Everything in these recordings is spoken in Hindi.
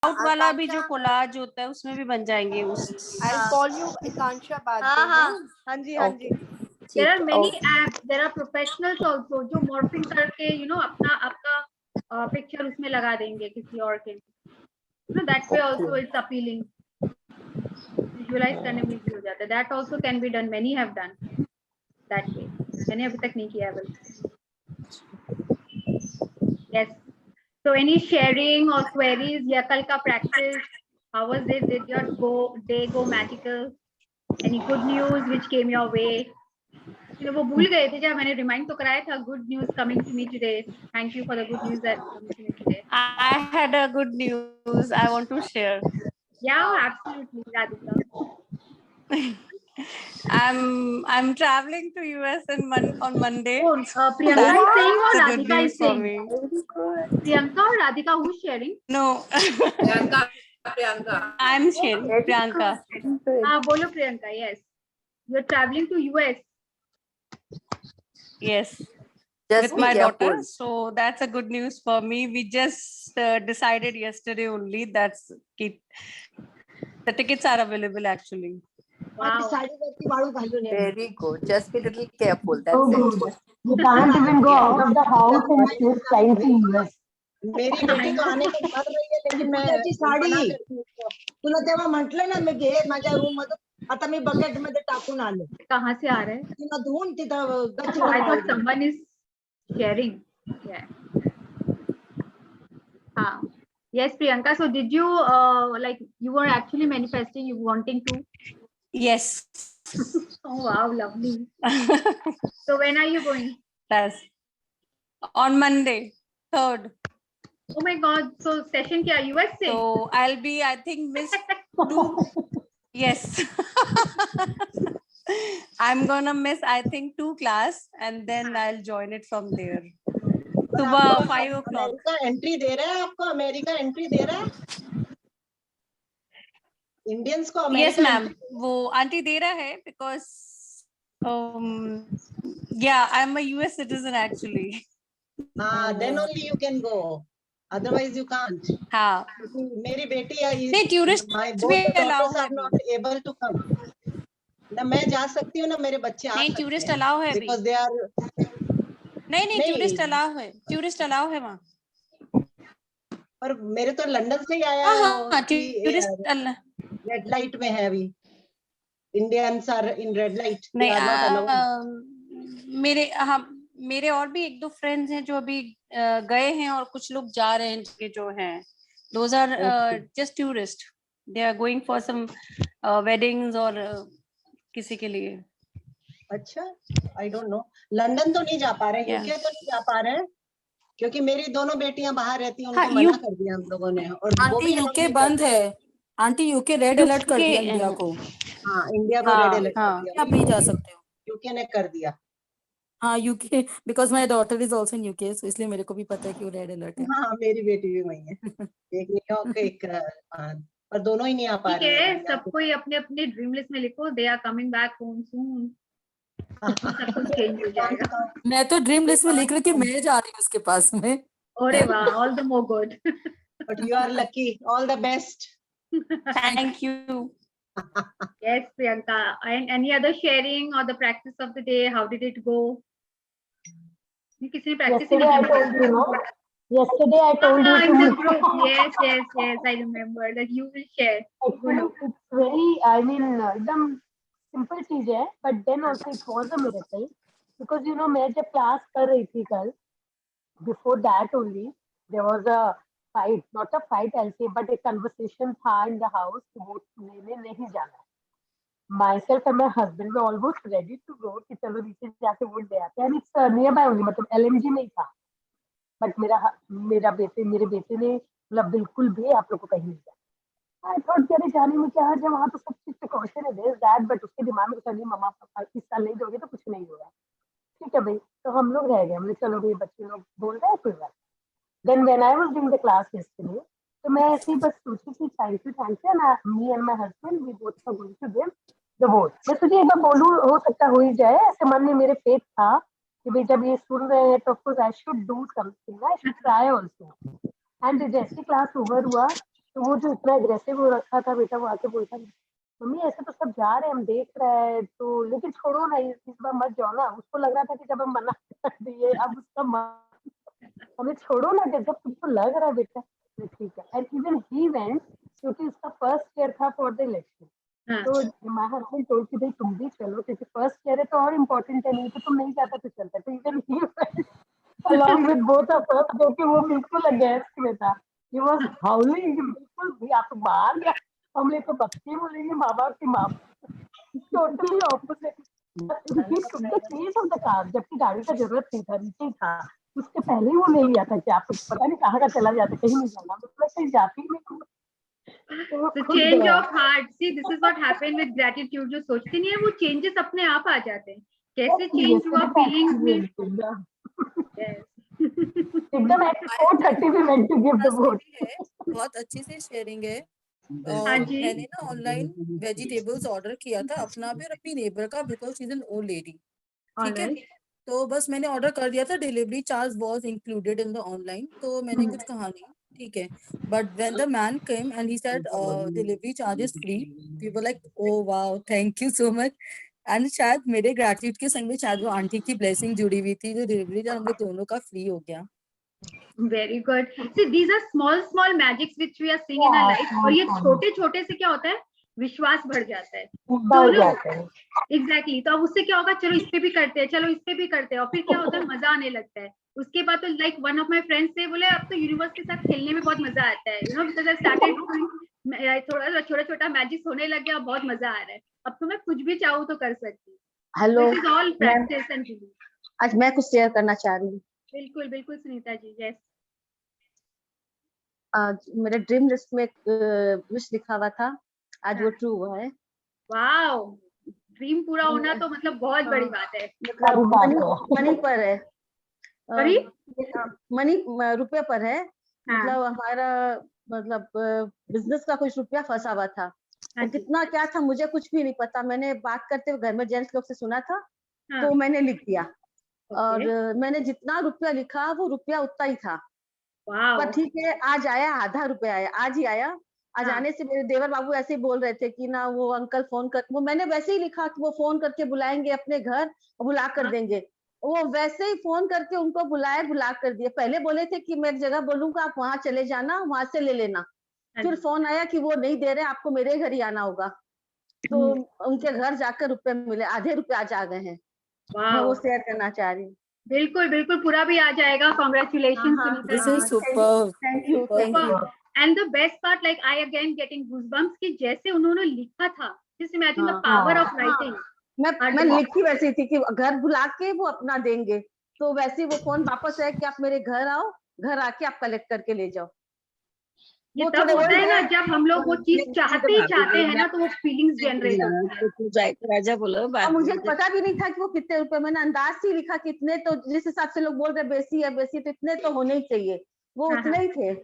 आउट वाला भी जो कोलाज होता है उसमें भी बन जाएंगे उस। I'll call you Ekansha बाद हाँ में, हाँ हाँ? हाँ जी हाँ जी। There are many apps, there are professionals also जो morphing करके अपना आपका पिक्चर उसमें लगा देंगे किसी और के, that way also it's appealing, visualize करने में easy हो जाता है. That also can be done, many have done that way. मैंने अभी तक नहीं किया बल्कि. Yes. So any sharing or queries या कल का practice, how was it? Did your day go magical? Any good news which came your way? वो भूल गए थे जब मैंने रिमाइंड तो कराया था. Good news coming to me today. Thank you for the good news that coming to me today. I had a good news I want to share. Yeah, absolutely, Radhika. I'm traveling to US on Monday. Oh, Priyanka is saying or That's a good Radhika news is for saying? me. Priyanka or Radhika, who's sharing? No, Priyanka. I'm sharing. Priyanka. बोलो Priyanka. Yes, you're traveling to US. Yes. Just With be my daughter, careful. so that's a good news for me. We just decided yesterday only the tickets are available actually. Wow. Very good. Just be a little careful. That's it. You can't even go out of the house and she's flying to US. मेरी बेटी तो आने को मर रही है लेकिन मैं साडी तुला तेव्हा म्हटलं ना मी घे माझ्या रूम मध्ये आता मी बकेट मध्ये टाकून आले. कहाँ से आ रहे हैं? तिला धुवून तिथं I गच्चीवर thought someone is sharing. Yeah. Yes, Priyanka. So did you like you were actually manifesting, you wanting to? Yes. Oh wow, lovely. So when are you going? That's on Monday, 3rd. Oh my God. So session kya US से? So I'll be, I think, miss 2. Yes. I'm gonna miss, I think, 2 class and then I'll join it from there. सुबह 5 o'clock. अमेरिका एंट्री दे रहा है आपको? अमेरिका एंट्री दे रहा है इंडियंस को? Yes, ma'am. वो आंटी दे रहा है because yeah, I'm a US citizen actually. then only you can go. Otherwise you can't. हाँ. मेरी बेटी है. नहीं, tourist भी allow है. Not able to come. ना मैं जा सकती हूँ ना मेरे बच्चे आ सकते हैं. नहीं, tourist allow है because they are. नहीं, tourist allow है. Tourist allow है वहाँ. पर मेरे तो लंदन से ही आया है. हाँ, tourist allow. रेड लाइट में है अभी. Indians are in red light. नहीं, मेरे और भी 1-2 फ्रेंड्स हैं जो अभी गए हैं और कुछ लोग जा रहे हैं जो हैं. Those are just tourists. They are going for some weddings और किसी के लिए. अच्छा, आई डोंट नो. लंदन तो नहीं जा पा रहे, यूके तो नहीं जा पा रहे हैं क्योंकि मेरी दोनों बेटियां बाहर रहती हैं. उनको मना कर दिया हम लोगों ने. और आंटी यूके बंद है. आंटी यूके रेड अलर्ट कर दिया इंडिया को. हाँ, इंडिया को रेड अलर्ट कर दिया. आप नहीं जा सकते हो. यूके ने कर दिया. हाँ, UK because my daughter is also in UK, so इसलिए मेरे को भी पता है कि वो रेड अलर्ट है. हाँ, मेरी बेटी भी वही है. एक न्यूयॉर्क एक पर दोनों ही नहीं आ पा रहे हैं. सब कोई अपने अपने ड्रीम लिस्ट में लिखो. They are coming back home soon. सब कुछ चेंज हो जाएगा. मैं तो ड्रीम लिस्ट में लिख रही कि मैं जा रही हूँ उसके पास में. अरे वाह, all the more good. But you are lucky. All the best. Thank you. Yes, Priyanka. And any other sharing or the practice of the day? How did it go? किसी ने practice नहीं की. Yesterday I told you in the group. Yes. I remember that you will share. It's very, I mean, एकदम simple चीज है, but then also it was a miracle because मैं जब class कर रही थी कल, before that only there was a fight, not a fight I'll say, but a conversation था in the house कि वोट लेने नहीं जाना. Myself and my husband were almost ready to go कि चलो नीचे जाके वोट दे आते हैं. And it's nearby only, मतलब LMG में ही था. बट मेरे बेटे ने मतलब बिल्कुल भी आप लोग को कहीं नहीं जाना. आई थॉट कि जाने में क्या है, जब वहाँ तो सब चीज प्रिकॉशन है दिस दैट, बट उसके दिमाग में नहीं, मम्मा पापा इस साल नहीं दोगे तो कुछ नहीं होगा. ठीक है भाई. तो हम लोग रह गए. हमने चलो भाई बच्चे लोग बोल रहे हैं कोई बात. Then when I was doing the class yesterday, तो मैं ऐसे ही बस सोची कि thank you and me and my husband we both are going to give the vote. मैं तुझे एक बार बोलूं, हो सकता हो ही जाए, ऐसे मन में मेरे फेथ था कि भाई जब ये सुन रहे हैं तो of course I should do something, I should try also. And जैसे क्लास ओवर हुआ तो वो जो इतना अग्रेसिव हो रखा था बेटा, वो आके बोलता मम्मी ऐसे तो सब जा रहे हैं, हम देख रहे हैं तो, लेकिन छोड़ो ना इस बार मत जाओ ना। उसको लग रहा था कि जब हम मना कर दिए अब उसका हमें छोड़ो ना, जब तुमको लग रहा है बेटा तो ठीक है। एंड इवन ही वेंट, क्योंकि उसका फर्स्ट ईयर था फॉर द इलेक्शन, हाँ, तो माय हस्बैंड टोल्ड कि भाई तुम भी चलो, क्योंकि फर्स्ट ईयर है तो और इम्पोर्टेंट है, नहीं तो तुम नहीं जाता तो चलता। तो even he went along with both of us, जो कि वो बिल्कुल अगेंस्ट में था। He was howling, बिल्कुल भी आप बाहर या हमले तो बच्चे बोलेंगे माँ बाप की माँ, totally opposite. He took the keys of the car, जबकि गाड़ी का जरूरत नहीं था, नीचे ही था। उसके पहले ही वो ले लिया था कि आप पता नहीं कहाँ का चला जाता, कहीं नहीं जाना, मतलब कहीं जाती ही नहीं। तो वो so खुद change गया। of heart, see this is what happened with gratitude, जो सोचते नहीं है वो changes अपने आप आ जाते हैं। कैसे चेंज हुआ फीलिंग्स में? Yes. एकदम at 4:30 we went to give the vote. है, बहुत अच्छी से शेयरिंग है। हाँ जी। मैंने ना ऑनलाइन वेजिटेबल्स ऑर्डर किया था अपना भी और अपनी नेबर का, because she is an old lady. ठीक है, Alright. तो बस मैंने ऑर्डर कर दिया था, delivery charge was included in the online, तो मैंने कुछ कहा नहीं। ठीक है, but when the man came and he said delivery charge is free, we were like oh wow thank you so much. And शायद मेरे ग्रेटिट्यूड के संग में शायद वो आंटी की ब्लेसिंग जुड़ी हुई थी, जो डिलीवरी चार्ज हम लोग दोनों का फ्री हो गया। Very good. See, these are small magics which we are seeing in our life. और ये छोटे छोटे से क्या होता है, विश्वास बढ़ जाता है। बढ़ जाते हैं। एग्जैक्टली, तो अब उससे क्या होगा, चलो इस पे भी करते हैं, चलो इस पे भी करते हैं, और फिर क्या होता है, मजा आने लगता है। उसके बाद तो like one of my friends से बोले अब तो यूनिवर्स के साथ खेलने में बहुत मजा आता है, you know, because I started थोड़ा छोटा छोटा मैजिक होने लग गया, बहुत मजा आ रहा है। अब तो मैं कुछ भी चाहूँ तो कर सकती हूँ। Hello, it is all practice and believe. आज मैं कुछ शेयर करना चाह रही हूँ। बिल्कुल बिल्कुल सुनीता जी, यस। आज मेरे ड्रीम लिस्ट में विश लिखा हुआ था, आज वो ट्रू हुआ है। वाओ, ड्रीम पूरा होना तो मतलब बहुत बड़ी बात है। मतलब मनी पर है, सॉरी, मनी रुपये पर है। हाँ। मतलब हमारा मतलब बिजनेस का कुछ रुपया फंसा हुआ था। हाँ और जी। कितना क्या था मुझे कुछ भी नहीं पता, मैंने बात करते हुए घर में जेंट्स लोग से सुना था, हाँ, तो मैंने लिख दिया। और ओके, मैंने जितना रुपया लिखा वो रुपया उतना ही था। वाओ, पर ठीक है, आज आया आधा रुपया आया, आज ही आया। आज हाँ। आने से मेरे देवर बाबू ऐसे ही बोल रहे थे कि ना वो अंकल फोन कर, वो मैंने वैसे ही लिखा कि वो फोन करके बुलाएंगे अपने घर और बुला कर हाँ। देंगे। वो वैसे ही फोन करके उनको बुलाए, बुला कर दिए। पहले बोले थे कि मैं एक जगह बोलूंगा आप वहां चले जाना, वहां से ले लेना। हाँ फिर जी। फोन आया कि वो नहीं दे रहे, आपको मेरे घर ही आना होगा। तो उनके घर जाकर रुपए मिले, आधे रुपए आज आ गए हैं। मैं वो वाओ, शेयर करना चाह रही हूँ। बिल्कुल बिल्कुल, पूरा भी आ जाएगा। Congratulation Sunita this ji. Is super, thank you, thank you. And the best part, like I again getting goosebumps कि जैसे उन्होंने लिखा था, just imagine the power of writing. मैं लिखी वैसी थी कि घर बुला के वो अपना देंगे, तो वैसे ही वो फोन वापस है कि आप मेरे घर आओ, घर आके आप कलेक्ट करके ले जाओ। ये वो तब थोड़े होता ओल्ड है ना है। जब हम लोग वो चीज चाहते ही चाहते हैं ना, तो वो फीलिंग्स जनरेट होती है। राजा बोलो और मुझे पता भी नहीं था कि वो कितने रुपए, मैंने अंदाज से लिखा कि इतने, तो जिस हिसाब से लोग बोल रहे बेसी है बेसी, तो इतने तो होने ही चाहिए, वो हाँ, उतने ही थे।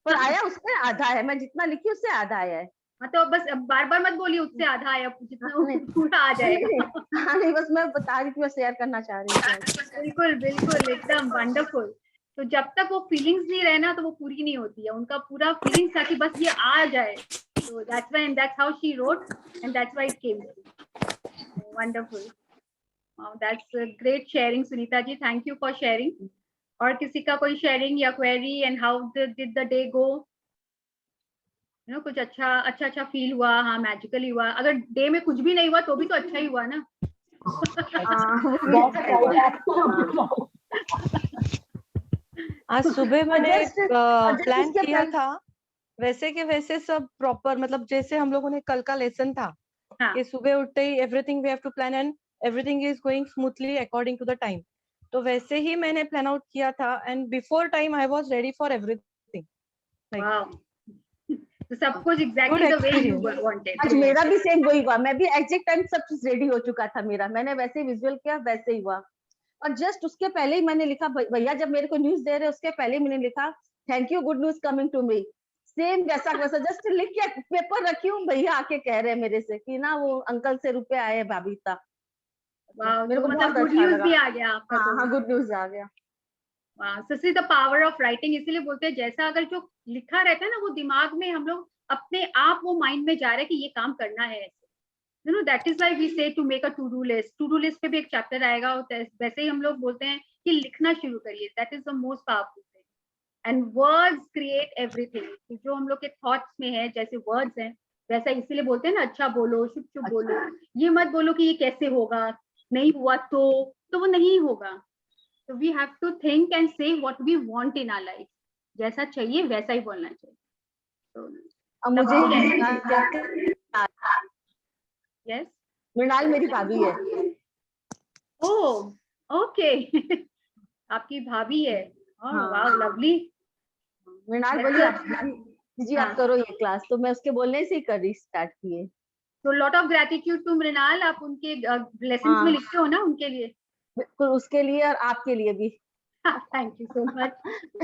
पर हाँ। आया उसमें आधा है, मैं जितना लिखी उससे आधा आया है। हाँ, तो बस बार बार मत बोलिए उससे आधा आया, जितना नहीं, पूरा आ जाएगा। हाँ नहीं, बस मैं बता रही थी, मैं शेयर करना चाह रही थी। बिल्कुल बिल्कुल, एकदम वंडरफुल। तो जब तक वो फीलिंग्स नहीं रहे ना, तो वो पूरी नहीं होती है। उनका पूरा फीलिंग्स था कि बस ये आ जाए, तो that's why, and that's how she wrote, and that's why it came. Wonderful, that's great sharing Sunita ji, thank you for sharing. और किसी का कोई शेयरिंग या query, and how did the day go? You know, कुछ अच्छा फील हुआ? हाँ, मैजिकली हुआ। अगर डे में कुछ भी नहीं हुआ तो भी तो अच्छा ही हुआ ना। आज सुबह मैंने प्लान इसके किया पहले- था वैसे के वैसे सब प्रॉपर, मतलब जैसे हम लोगों ने कल का लेसन था हाँ, कि सुबह उठते ही everything we have to plan and everything is going smoothly according to the time. तो वैसे ही मैंने प्लान आउट किया था and before time I was ready for everything. Wow, तो सब कुछ exactly the way you wanted. आज मेरा भी सेम वही हुआ, मैं भी एग्जैक्ट टाइम सब चीज रेडी हो चुका था मेरा, मैंने वैसे ही विजुअल किया, वैसे ही हुआ। और जस्ट उसके पहले ही मैंने लिखा, भैया जब मेरे को न्यूज दे रहे उसके पहले ही मैंने लिखा thank you, good news coming to me. Same वैसा वैसा जस्ट लिख के पेपर रखी हूँ, भैया आके कह रहे हैं मेरे से कि ना वो अंकल से रुपए आए भाभी तक। वाओ, मेरे तो को मतलब बहुत गुड अच्छा न्यूज लगा। भी आ गया आपका। हाँ हाँ, गुड न्यूज आ गया। So see the power of writing, इसीलिए बोलते हैं जैसा अगर जो लिखा रहता है ना वो दिमाग में हम लोग अपने आप वो माइंड में जा रहे हैं कि ये काम करना है ऐसे. You know that is why we say to make a to do list. To do list पे भी एक चैप्टर आएगा. वैसे ही हम लोग बोलते हैं कि लिखना शुरू करिए. That is the most powerful thing. And words create everything. जो हम लोग के thoughts में है जैसे words हैं वैसा इसीलिए बोलते हैं ना अच्छा बोलो चुप चुप बोलो. ये मत बोलो कि ये कैसे होगा, नहीं हुआ तो वो नहीं होगा. So we have to think and say what we want in our life. जैसा चाहिए वैसा ही बोलना चाहिए. So, मुझे yes. मृणाल मेरी भाभी है. Oh, okay. आपकी भाभी है. Oh, wow, lovely. मृणाल बोली जी आप करो ये क्लास, तो मैं उसके बोलने से ही कर रही स्टार्ट किए. So lot of gratitude to Mrinal. आप उनके lessons में लिखते हो ना उनके लिए. बिल्कुल उसके लिए और आपके लिए भी. Thank you so much.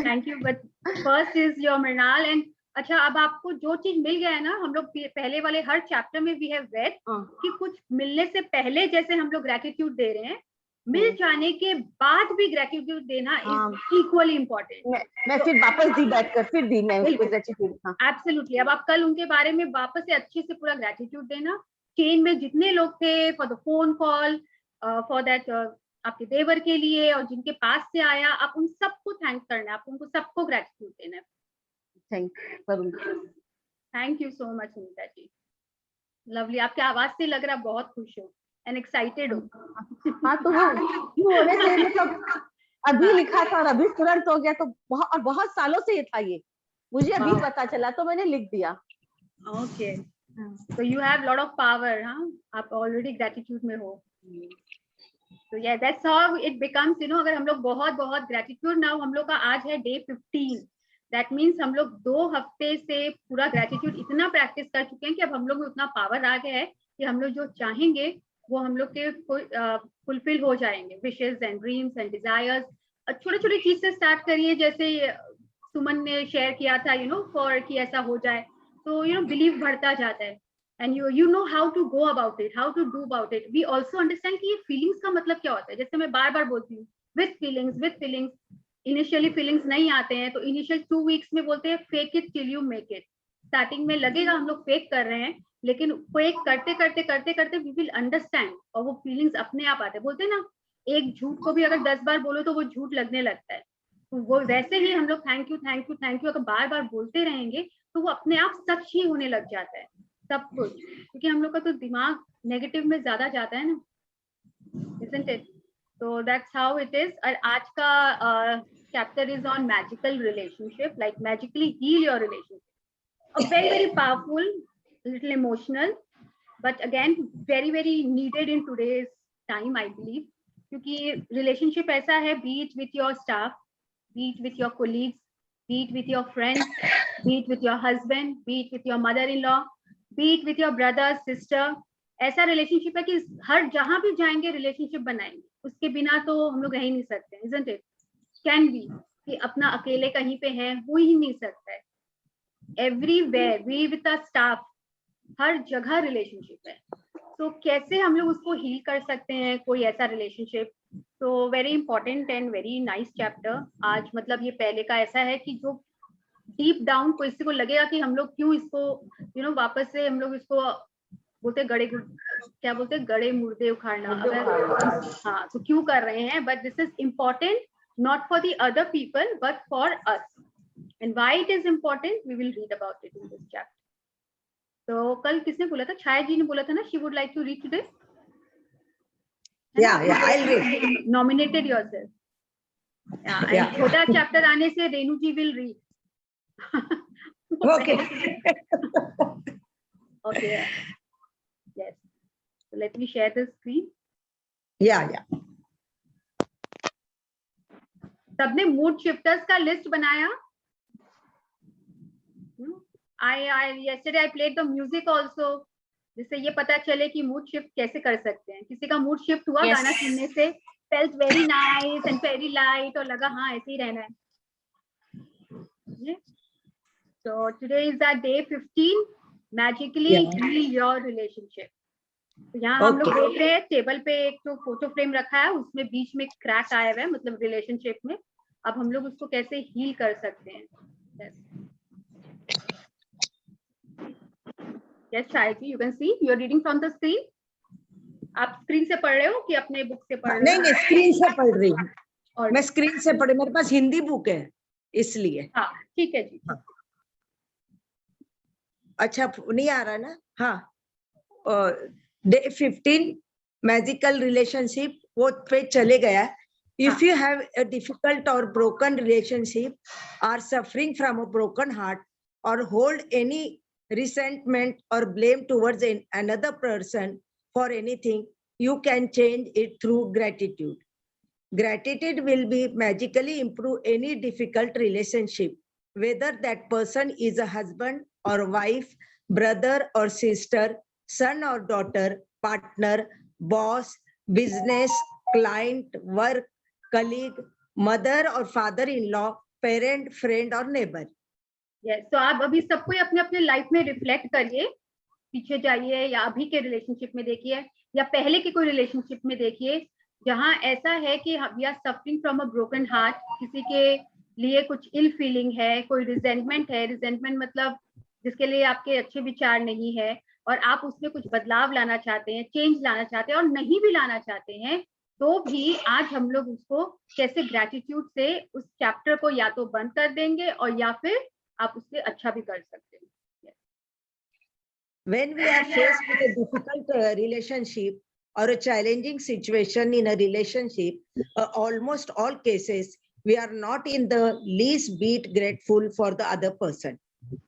Thank you. But first is your Mrinal. And अच्छा अब आपको जो चीज मिल गया है ना, हम लोग पहले वाले हर चैप्टर में वी हैव रेड कि कुछ मिलने से पहले जैसे हम लोग ग्रेटिट्यूड दे रहे हैं, मिल जाने के बाद भी ग्रेटिट्यूड देना इज इक्वली इम्पोर्टेंट. मैं फिर वापस दी बैठकर फिर दी मैं उसको ग्रेटिट्यूड. एब्सोल्युटली. अब आप कल उनके बारे में वापस से अच्छे से पूरा ग्रेटिट्यूड देना. चेन में जितने लोग थे for the phone call, for that आपके देवर के लिए और जिनके पास से आया, आप उन सबको थैंक करना है. आप उनको सबको ग्रेटिट्यूड देना है. Thank you so much Sunita ji. Lovely. आपकी आवाज से लग रहा बहुत खुश हो एंड एक्साइटेड हो. हाँ तो वो होने से मतलब अभी लिखा था और अभी तुरंत हो गया, तो बहुत सालों से ये था, ये मुझे अभी पता चला तो मैंने लिख दिया. Okay. So you have lot of power. हाँ आप ऑलरेडी ग्रेटिट्यूड में हो. तो या that's how it becomes. You know अगर हम लोग बहुत बहुत ग्रेटिट्यूड. नाउ हम लोग का आज है डे 15. दैट मीन्स हम लोग 2 हफ्ते से पूरा ग्रेटिट्यूड इतना प्रैक्टिस कर चुके हैं कि अब हम लोग में उतना पावर आ गया है कि हम लोग जो चाहेंगे वो हम लोग के फुलफिल हो जाएंगे. Wishes and dreams and desires. छोटे छोटे चीज से स्टार्ट करिए. जैसे सुमन ने शेयर किया था यू नो फॉर कि ऐसा हो जाए, तो यू नो बिलीव बढ़ता जाता है. And you know how to go about it, how to do about it. We also understand कि ये feelings का मतलब क्या होता है. जैसे मैं बार बार बोलती हूँ with feelings. इनिशियली फीलिंग्स नहीं आते हैं तो इनिशियल 2 वीक्स में बोलते हैं fake it till you make it. Starting में लगेगा हम लोग फेक कर रहे हैं, लेकिन फेक करते करते वी विल अंडरस्टैंड और वो फीलिंग्स अपने आप आते हैं. बोलते हैं ना एक झूठ को भी अगर 10 बार बोलो तो वो झूठ लगने लगता है. तो वो वैसे ही हम लोग थैंक यू अगर बार बार बोलते रहेंगे तो वो अपने आप सच ही होने लग जाता है सब कुछ. क्योंकि हम लोग का तो दिमाग नेगेटिव में ज्यादा जाता है ना. isn't it? So that's how it is. और आज का chapter is on magical relationship, like magically heal your relationship. A very powerful, little emotional, but again very needed in today's time, I believe. क्योंकि relationship ऐसा है, be it with your staff, be it with your colleagues, be it with your friends, be it with your husband, be it with your mother-in-law, be it with your brother, sister. ऐसा रिलेशनशिप है कि हर जहां भी जाएंगे रिलेशनशिप बनाएंगे. उसके बिना तो हम लोग रह ही नहीं सकते. isn't it? Can be कि अपना अकेले कहीं पे है वो ही नहीं सकता है. Everywhere we with our staff, हर जगह रिलेशनशिप है. तो कैसे हम लोग उसको हील कर सकते हैं कोई ऐसा रिलेशनशिप. तो very important and very nice chapter. आज मतलब ये पहले का ऐसा है कि जो डीप डाउन को किसी को लगेगा कि हम लोग क्यों इसको यू नो वापस से हम लोग इसको बोलते क्या बोलते गड़े मुर्दे उखाड़ना. अगर हाँ तो क्यों कर रहे हैं. But this is important not for the other people but for us. And why it is important we will read about it in this chapter. तो कल किसने बोला था, छाया जी ने बोला था ना, she would like to read today. I'll read. Nominated yourself. And छोटा चैप्टर आने से Renu ji will read. Okay. Okay. Yes. So let me share the screen. Yeah. सबने मूड शिफ्टर्स का लिस्ट बनाया. Yesterday I played the music also. जिससे ये पता चले कि मूड शिफ्ट कैसे कर सकते हैं. किसी का मूड शिफ्ट हुआ गाना सुनने से, felt very nice and very light और लगा हाँ ऐसे ही रहना है. So today is our day 15. Magically heal your relationship. तो यहाँ हम लोग देख रहे हैं टेबल पे एक तो फोटो फ्रेम रखा है, उसमें बीच में क्रैक आया हुआ है, मतलब रिलेशनशिप में. अब हम लोग उसको कैसे हील कर सकते हैं. Yes, Shayati, you can see you are reading from the screen. आप स्क्रीन से पढ़ रहे हो कि अपने बुक से पढ़ रहे हो? नहीं नहीं, स्क्रीन से पढ़ रही हूँ. और मैं स्क्रीन से पढ़, मेरे पास हिंदी बुक है इसलिए. हाँ ठीक है जी. अच्छा नहीं आ रहा ना. हाँ, डे 15 मैजिकल रिलेशनशिप वो पे चले गया. If you have a difficult or broken relationship, are suffering from a broken heart, or hold any resentment or blame towards another person for anything, you can change it through gratitude. Gratitude will be magically improve any difficult relationship, whether that person is a husband or wife, brother or sister, son or daughter, partner, boss, business, client, work, colleague, mother or father-in-law, parent, friend or neighbor. Yes, तो आप अभी सबको अपने अपने लाइफ में रिफ्लेक्ट करिए, पीछे जाइए या अभी के रिलेशनशिप में देखिए या पहले के कोई रिलेशनशिप में देखिए जहां ऐसा है कि we are suffering from a broken heart, किसी के लिए कुछ इल फीलिंग है, कोई रिजेंटमेंट है. रिजेंटमेंट मतलब जिसके लिए आपके अच्छे विचार नहीं है और आप उसमें कुछ बदलाव लाना चाहते हैं, चेंज लाना चाहते हैं और नहीं भी लाना चाहते हैं, तो भी आज हम लोग उसको कैसे ग्रेटिट्यूड से उस चैप्टर को या तो बंद कर देंगे और या फिर आप उससे अच्छा भी कर सकते हैं. When we are faced with a difficult relationship or a challenging situation in a relationship, almost all cases, we are not in the least bit grateful for the other person.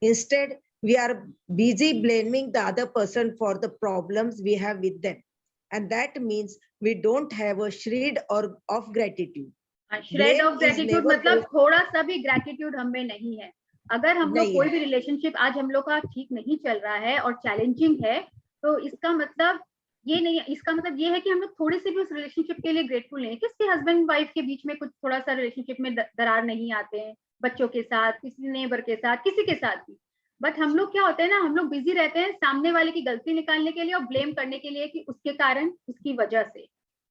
Instead, we are busy blaming the other person for the problems we have with them. And that means we don't have a shred or of gratitude. Shred of gratitude मतलब थोड़ा सा भी ग्रेटिट्यूड हमें नहीं है. अगर हम लोग कोई भी रिलेशनशिप आज हम लोग का ठीक नहीं चल रहा है और चैलेंजिंग है, तो इसका मतलब ये नहीं है, इसका मतलब ये है कि हम लोग थोड़े से भी उस रिलेशनशिप के लिए ग्रेटफुल नहीं है. किसी हस्बैंड वाइफ के बीच में कुछ थोड़ा सा रिलेशनशिप में दरार नहीं आते हैं, बच्चों के साथ, किसी नेबर के साथ, किसी के साथ भी. बट हम लोग क्या होते हैं ना, हम लोग बिजी रहते हैं सामने वाले की गलती निकालने के लिए और ब्लेम करने के लिए कि उसके कारण, उसकी वजह से.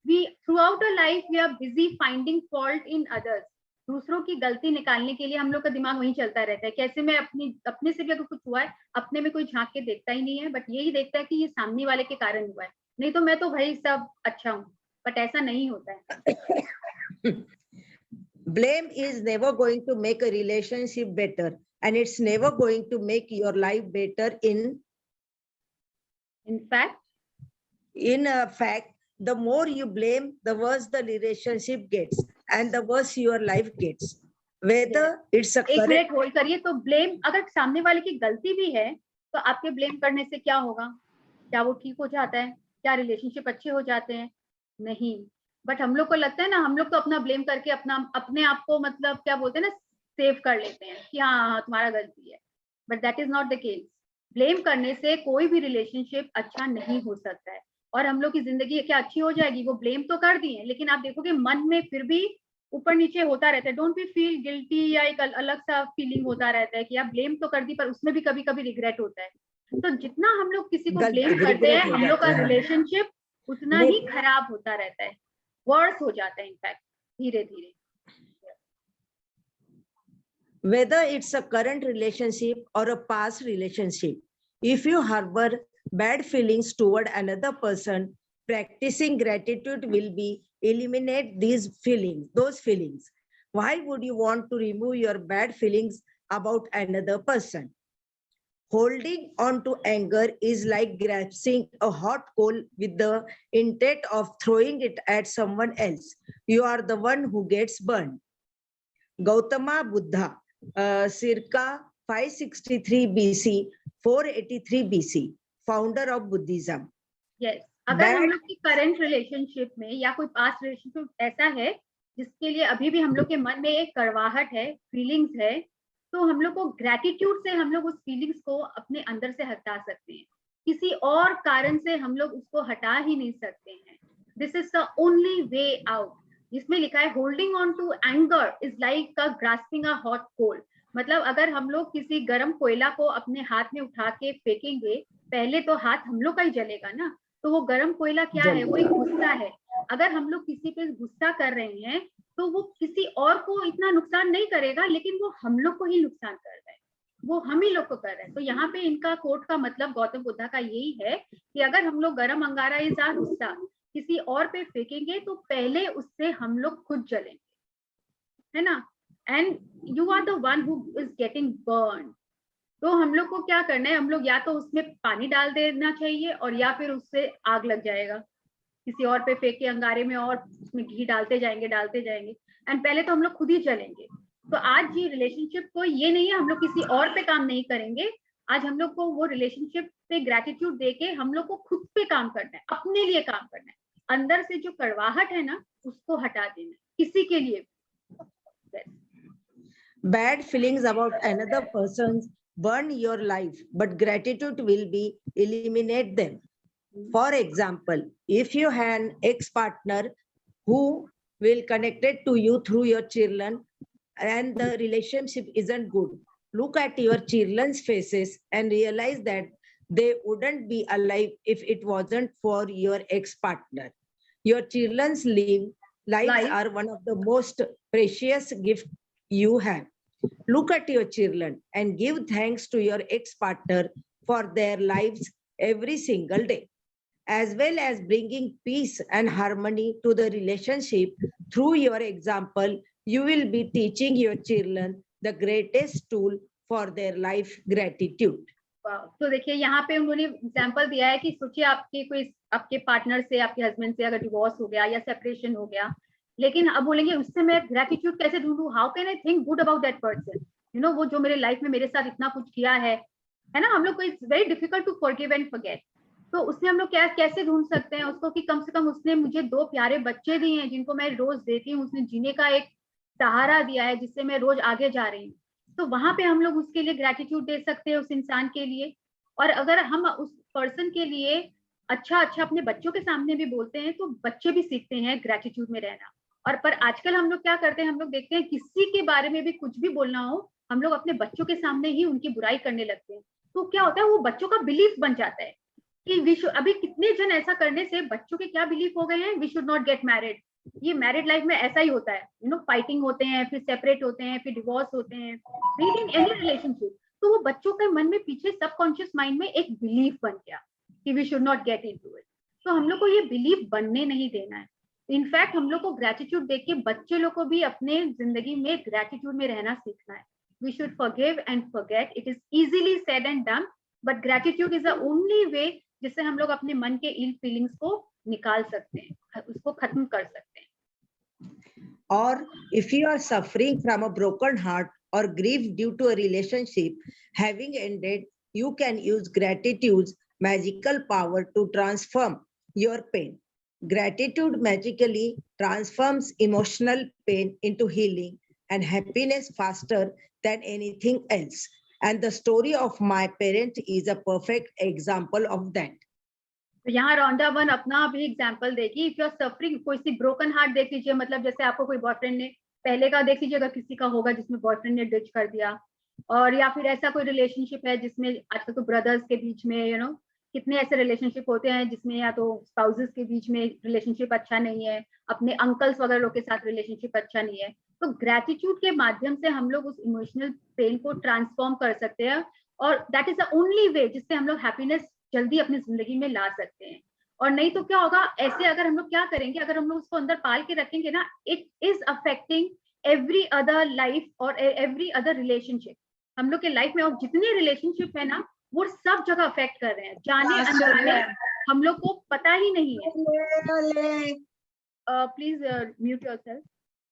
We throughout a life we are busy finding fault in others. दूसरों की गलती निकालने के लिए हम लोग का दिमाग वहीं चलता रहता है. कैसे मैं अपने से भी अगर कुछ हुआ है, अपने में कोई झांक के देखता ही नहीं है, बट यही देखता है कि ये सामने वाले के कारण हुआ है, नहीं तो मैं तो भाई सब अच्छा हूँ. बट ऐसा नहीं होता है. Blame is never going to make a relationship better, and it's never going to make your life better. In fact, the more you blame, the worse the relationship gets, and the worse your life gets. Whether it's a एक मिनट होल्ड करिए. तो ब्लेम, अगर सामने वाले की गलती भी है तो आपके ब्लेम करने से क्या होगा? क्या वो ठीक हो जाता है? क्या रिलेशनशिप अच्छे हो जाते हैं? नहीं. बट हम लोग को लगता है ना, हम लोग तो अपना ब्लेम करके अपने आप को मतलब क्या बोलते हैं ना, सेव कर लेते हैं कि हाँ तुम्हारा गलती है. But that is not the case. Blame करने से कोई भी रिलेशनशिप अच्छा नहीं हो सकता है और हम लोग की जिंदगी क्या अच्छी हो जाएगी? वो ब्लेम तो कर दिए, लेकिन आप देखोगे मन में फिर भी ऊपर नीचे होता रहता है. डोंट बी फील गिल्टी या एक अलग सा फीलिंग होता रहता है कि आप ब्लेम तो कर दी पर उसमें भी कभी कभी रिग्रेट होता है. तो जितना हम लोग किसी को ब्लेम करते हैं, हम लोग का रिलेशनशिप उतना ही खराब होता रहता है, वर्स हो जाता है इनफैक्ट धीरे धीरे. Whether it's a current relationship or a past relationship, if you harbor bad feelings toward another person, practicing gratitude will be eliminate those feelings. Why would you want to remove your bad feelings about another person? Holding on to anger is like grasping a hot coal with the intent of throwing it at someone else. You are the one who gets burned. Gautama Buddha, circa 563 BC, 483 BC, founder of Buddhism. Yes. अगर हम लोग की करंट रिलेशनशिप में या कोई पास्ट रिलेशनशिप ऐसा है जिसके लिए अभी भी हम लोग के मन में एक कड़वाहट है, फीलिंग्स है, तो हम लोग को ग्रेटिट्यूड से हम लोग उस फीलिंग्स को अपने अंदर से हटा सकते हैं. किसी और कारण से हम लोग उसको हटा ही नहीं सकते हैं. This is the only way out. जिसमें लिखा है holding on to anger is like a grasping a hot coal. मतलब अगर हम लोग किसी गर्म कोयला को अपने हाथ में उठा के फेंकेंगे, पहले तो हाथ हम लोग का ही जलेगा ना. तो वो गर्म कोयला क्या है? वो एक गुस्सा है. अगर हम लोग किसी पे गुस्सा कर रहे हैं तो वो किसी और को इतना नुकसान नहीं करेगा, लेकिन वो हम लोग को ही नुकसान कर रहा है, वो हम ही लोग को कर रहे हैं। तो यहाँ पे इनका कोट का मतलब गौतम बुद्धा का यही है कि अगर हम लोग गरम अंगारा या गुस्सा किसी और पे फेंकेंगे तो पहले उससे हम लोग खुद जलेंगे, है ना। And you are the one who is getting burn. तो हम लोग को क्या करना है, हम लोग या तो उसमें पानी डाल देना चाहिए और या फिर उससे आग लग जाएगा, किसी और पे फेंक के अंगारे में और उसमें घी डालते जाएंगे एंड पहले तो हम लोग खुद ही जलेंगे। तो आज ये रिलेशनशिप को ये नहीं है हम लोग किसी और पे काम नहीं करेंगे, आज हम लोग को वो रिलेशनशिप पे ग्रेटिट्यूड देके हम लोग को खुद पे काम करना है, अपने लिए काम करना है, अंदर से जो कड़वाहट है ना उसको हटा देना है, किसी के लिए। Bad feelings about another person burn your life, but gratitude will be eliminate them. For example, if you have an ex-partner who will connected to you through your children and the relationship isn't good, look at your children's faces and realize that they wouldn't be alive if it wasn't for your ex-partner. Your children's lives are one of the most precious gifts you have. Look at your children and give thanks to your ex-partner for their lives every single day, as well as bringing peace and harmony to the relationship. Through your example, you will be teaching your children the greatest tool for their life, gratitude. तो देखिए यहाँ पे उन्होंने एग्जाम्पल दिया है कि सोचिए आपके पार्टनर से, आपके हस्बैंड से अगर डिवोर्स हो गया या सेपरेशन हो गया, लेकिन अब बोलेंगे उससे मैं ग्रेटिट्यूड कैसे ढूंढूं, how can I think good about that person, you know, वो जो मेरे लाइफ में मेरे साथ इतना कुछ किया है ना। हम लोग को it's very difficult to forgive and forget. तो उससे हम लोग कैसे ढूंढ सकते हैं उसको कि कम से कम उसने मुझे 2 प्यारे बच्चे दिए हैं जिनको मैं रोज देती हूँ, उसने जीने का एक सहारा दिया है जिससे मैं रोज आगे जा रही हूँ। तो वहां पे हम लोग उसके लिए ग्रेटिट्यूड दे सकते हैं, उस इंसान के लिए। और अगर हम उस पर्सन के लिए अच्छा अपने बच्चों के सामने भी बोलते हैं तो बच्चे भी सीखते हैं ग्रेटिट्यूड में रहना। और पर आजकल हम लोग क्या करते हैं, हम लोग देखते हैं किसी के बारे में भी कुछ भी बोलना हो, हम लोग अपने बच्चों के सामने ही उनकी बुराई करने लगते हैं। तो क्या होता है, वो बच्चों का बिलीफ बन जाता है कि अभी कितने जन ऐसा करने से बच्चों के क्या बिलीफ हो गए हैं, we should not get married. ये मैरिड लाइफ में ऐसा ही होता है, यू नो, फाइटिंग होते हैं, फिर सेपरेट होते हैं, फिर डिवोर्स होते हैं, इन एनी रिलेशनशिप। तो वो बच्चों के मन में पीछे सबकॉन्शियस माइंड में एक बिलीफ बन गया कि we should not get into it. तो हम लोग को ये बिलीफ बनने नहीं देना है। इनफैक्ट हम लोग को ग्रेटिट्यूड देख के बच्चे लोग को भी अपने जिंदगी में ग्रेटिट्यूड में रहना सीखना है। We should forgive and forget, it is easily said and done, but gratitude is the only way जिससे हम लोग अपने मन के इल फीलिंग्स को निकाल सकते हैं, उसको खत्म कर सकते हैं। Or if you are suffering from a broken heart or grief due to a relationship having ended, you can use gratitude's magical power to transform your pain. Gratitude magically transforms emotional pain into healing and happiness faster than anything else. And the story of my parent is a perfect example of that. तो यहाँ रौंडा वन अपना भी एग्जाम्पल देगी। इफ यू आर सफरिंग, कोई सी ब्रोकन हार्ट देख लीजिए, मतलब जैसे आपको कोई बॉयफ्रेंड ने, पहले का देख लीजिए अगर किसी का होगा जिसमें बॉयफ्रेंड ने डिच कर दिया, और या फिर ऐसा कोई रिलेशनशिप है जिसमें आजकल तो ब्रदर्स के बीच में, यू नो, कितने ऐसे रिलेशनशिप होते हैं जिसमें या तो स्पाउसेस के बीच में रिलेशनशिप अच्छा नहीं है, अपने अंकल्स वगैरह लोग के साथ रिलेशनशिप अच्छा नहीं है। तो ग्रेटिट्यूड के माध्यम से हम लोग उस इमोशनल पेन को ट्रांसफॉर्म कर सकते हैं, और that is the only way जिससे हम लोग हैप्पीनेस जल्दी अपनी जिंदगी में ला सकते हैं। और नहीं तो क्या होगा, ऐसे अगर हम लोग क्या करेंगे, अगर हम लोग उसको अंदर पाल के रखेंगे ना, it is affecting every other life और एवरी अदर रिलेशनशिप। हम लोग के लाइफ में और जितने रिलेशनशिप है ना, वो सब जगह अफेक्ट कर रहे हैं, जाने अनजाने, हम लोग को पता ही नहीं है। Please mute yourself.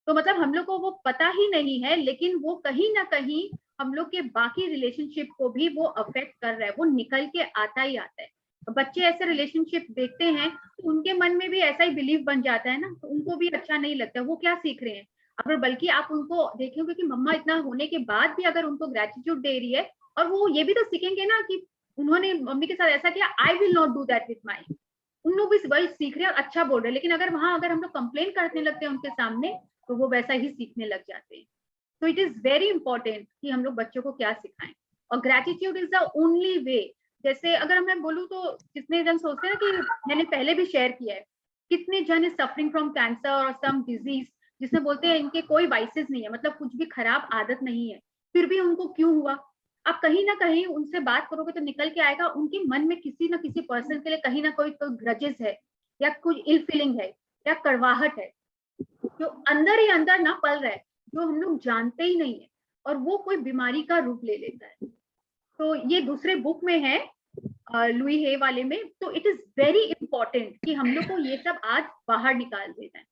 तो मतलब हम लोग को वो पता ही नहीं है, लेकिन वो कहीं ना कहीं हम लोग के बाकी रिलेशनशिप को भी वो अफेक्ट कर रहा है, वो निकल के आता ही आता है। बच्चे ऐसे रिलेशनशिप देखते हैं तो उनके मन में भी ऐसा ही बिलीव बन जाता है ना, तो उनको भी अच्छा नहीं लगता। वो क्या सीख रहे हैं, अगर बल्कि आप उनको देखेंगे कि मम्मा इतना होने के बाद भी अगर उनको ग्रेटिट्यूड दे रही है, और वो ये भी तो सीखेंगे ना कि उन्होंने मम्मी के साथ ऐसा किया, I will not do that with my. उन लोग भी वही सीख रहे हैं और अच्छा बोल रहे हैं। लेकिन अगर वहां अगर हम लोग कंप्लेन करने लगते हैं उनके सामने, तो वो वैसा ही सीखने लग जाते हैं। तो इट इज वेरी इंपॉर्टेंट कि हम लोग बच्चों को क्या सिखाएं, और ग्रेटिट्यूड इज द ओनली वे। जैसे अगर मैं बोलूँ तो कितने जन सोचते हैं कि मैंने पहले भी शेयर किया है, कितने जन इज सफरिंग फ्रॉम कैंसर और सम डिजीज, जिसमें बोलते हैं इनके कोई वाइसेस नहीं है, मतलब कुछ भी खराब आदत नहीं है, फिर भी उनको क्यों हुआ? आप कहीं ना कहीं उनसे बात करोगे तो निकल के आएगा उनके मन में किसी ना किसी पर्सन के लिए कहीं ना कोई ग्रजेस है, या कुछ इल फीलिंग है, या कड़वाहट है, जो अंदर ही अंदर ना पल रहा है, जो हम लोग जानते ही नहीं है, और वो कोई बीमारी का रूप ले लेता है। तो ये दूसरे बुक में है, लुई हे वाले में। तो इट इज वेरी इंपॉर्टेंट कि हम लोग को ये सब आज बाहर निकाल देना है।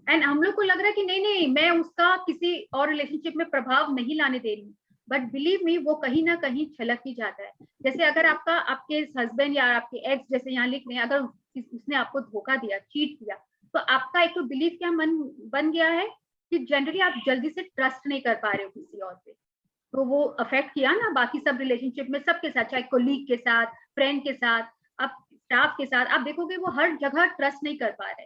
एंड हम लोग को लग रहा है कि नहीं नहीं मैं उसका किसी और रिलेशनशिप में प्रभाव नहीं लाने दे रही हूँ, बट बिलीव मी वो कहीं ना कहीं छलक ही जाता है। जैसे अगर आपके हस्बैंड या आपके एक्स, जैसे यहाँ लिख रहे हैं, अगर उसने आपको धोखा दिया, चीट किया, तो आपका एक तो बिलीफ क्या मन बन गया है कि जनरली आप जल्दी से ट्रस्ट नहीं कर पा रहे हो किसी और पे, तो वो अफेक्ट किया ना बाकी सब रिलेशनशिप में, सबके साथ, चाहे कोलीग के साथ, फ्रेंड के साथ, आप स्टाफ के साथ, आप देखोगे वो हर जगह ट्रस्ट नहीं कर पा रहे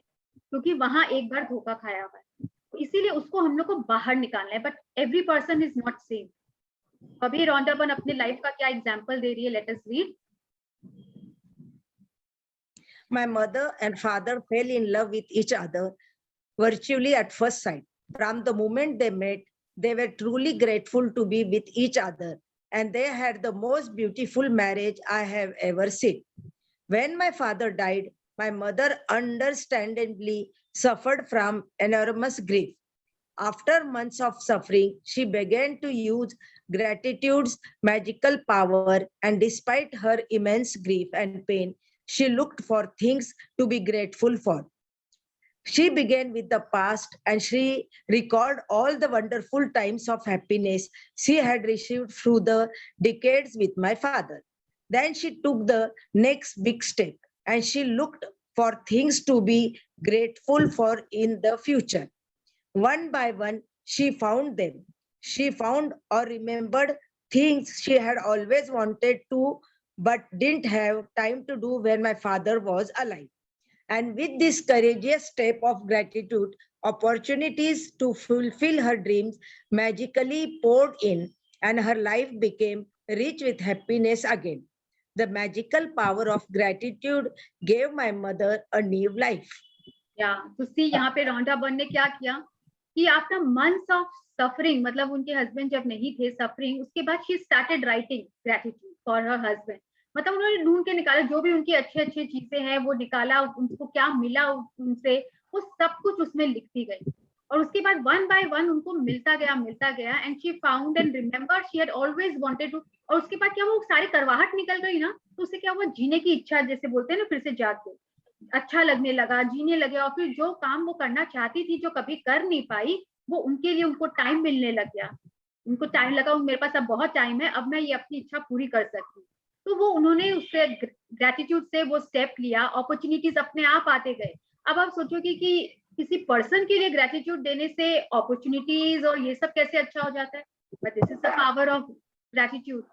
क्योंकि वहां एक बार धोखा खाया हुआ है। तो इसीलिए उसको हम लोग को बाहर निकालना है, but every person is not same. अभी रॉन्डा बन अपने लाइफ का क्या एग्जाम्पल दे रही है, let us read. My mother and father fell in love with each other virtually at first sight. From the moment they met, they were truly grateful to be with each other, and they had the most beautiful marriage I have ever seen. When my father died, my mother understandably suffered from enormous grief. After months of suffering, she began to use gratitude's magical power, and despite her immense grief and pain, she looked for things to be grateful for. She began with the past and she recalled all the wonderful times of happiness she had received through the decades with my father. Then she took the next big step and she looked for things to be grateful for in the future. One by one, she found them. She found or remembered things she had always wanted to, but didn't have time to do when my father was alive. And with this courageous step of gratitude, opportunities to fulfill her dreams magically poured in, and her life became rich with happiness again. The magical power of gratitude gave my mother a new life. तो सी यहाँ पे रॉन्डा बन ने क्या किया कि आफ्टर मंथ्स ऑफ सफरिंग, मतलब उनके हस्बैंड जब नहीं थे, सफरिंग, उसके बाद she started writing gratitude for her husband. मतलब उन्होंने ढूंढ के निकाला जो भी उनकी अच्छी अच्छी चीजें हैं, वो निकाला, उनको क्या मिला उनसे, वो सब कुछ उसमें लिखती गई। और उसके बाद वन बाय वन उनको मिलता गया and she found and remember she had always wanted to. और उसके बाद क्या वो सारी करवाहट निकल गई ना, तो उससे क्या हुआ, जीने की इच्छा, जैसे बोलते हैं ना, फिर से जाग गई, अच्छा लगने लगा, जीने लगे। और फिर जो काम वो करना चाहती थी, जो कभी कर नहीं पाई, वो उनके लिए उनको टाइम मिलने लग गया। उनको टाइम लगा, मेरे पास अब बहुत टाइम है, अब मैं ये अपनी इच्छा पूरी कर सकती हूँ। तो वो उन्होंने उससे ग्रेटिट्यूड से वो स्टेप लिया, अपॉर्चुनिटीज अपने आप आते गए। अब आप सोचोगे कि किसी पर्सन के लिए ग्रेटिट्यूड देने से अपॉर्चुनिटीज और ये सब कैसे अच्छा हो जाता है, but this is the power of gratitude.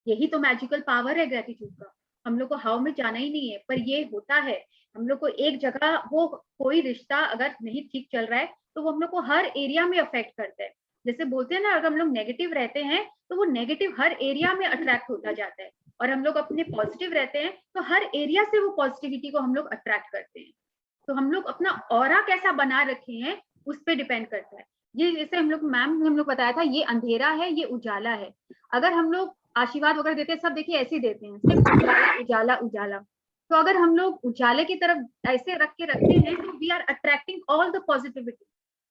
यही तो मैजिकल पावर है ग्रेटिट्यूड का। हम लोग को हाउ में जाना ही नहीं है, पर ये होता है। हम लोग को एक जगह, वो कोई रिश्ता अगर नहीं ठीक चल रहा है तो वो हम लोग को हर एरिया में अफेक्ट करता है। जैसे बोलते हैं ना, अगर हम लोग नेगेटिव रहते हैं तो वो नेगेटिव हर एरिया में अट्रैक्ट होता जाता है, और हम लोग अपने पॉजिटिव रहते हैं तो हर एरिया से वो पॉजिटिविटी को हम लोग अट्रैक्ट करते हैं। तो हम लोग अपना ऑरा कैसा बना रखे हैं उस पर डिपेंड करता है। ये जैसे हम लोग मैम ने हम लोग बताया था, ये अंधेरा है, ये उजाला है। अगर हम लोग आशीर्वाद वगैरह देते हैं, सब देखिए ऐसे ही देते हैं, सिर्फ उजाला उजाला उजाला। तो अगर हम लोग उजाले की तरफ ऐसे रख के रखते हैं तो we are attracting all the positivity.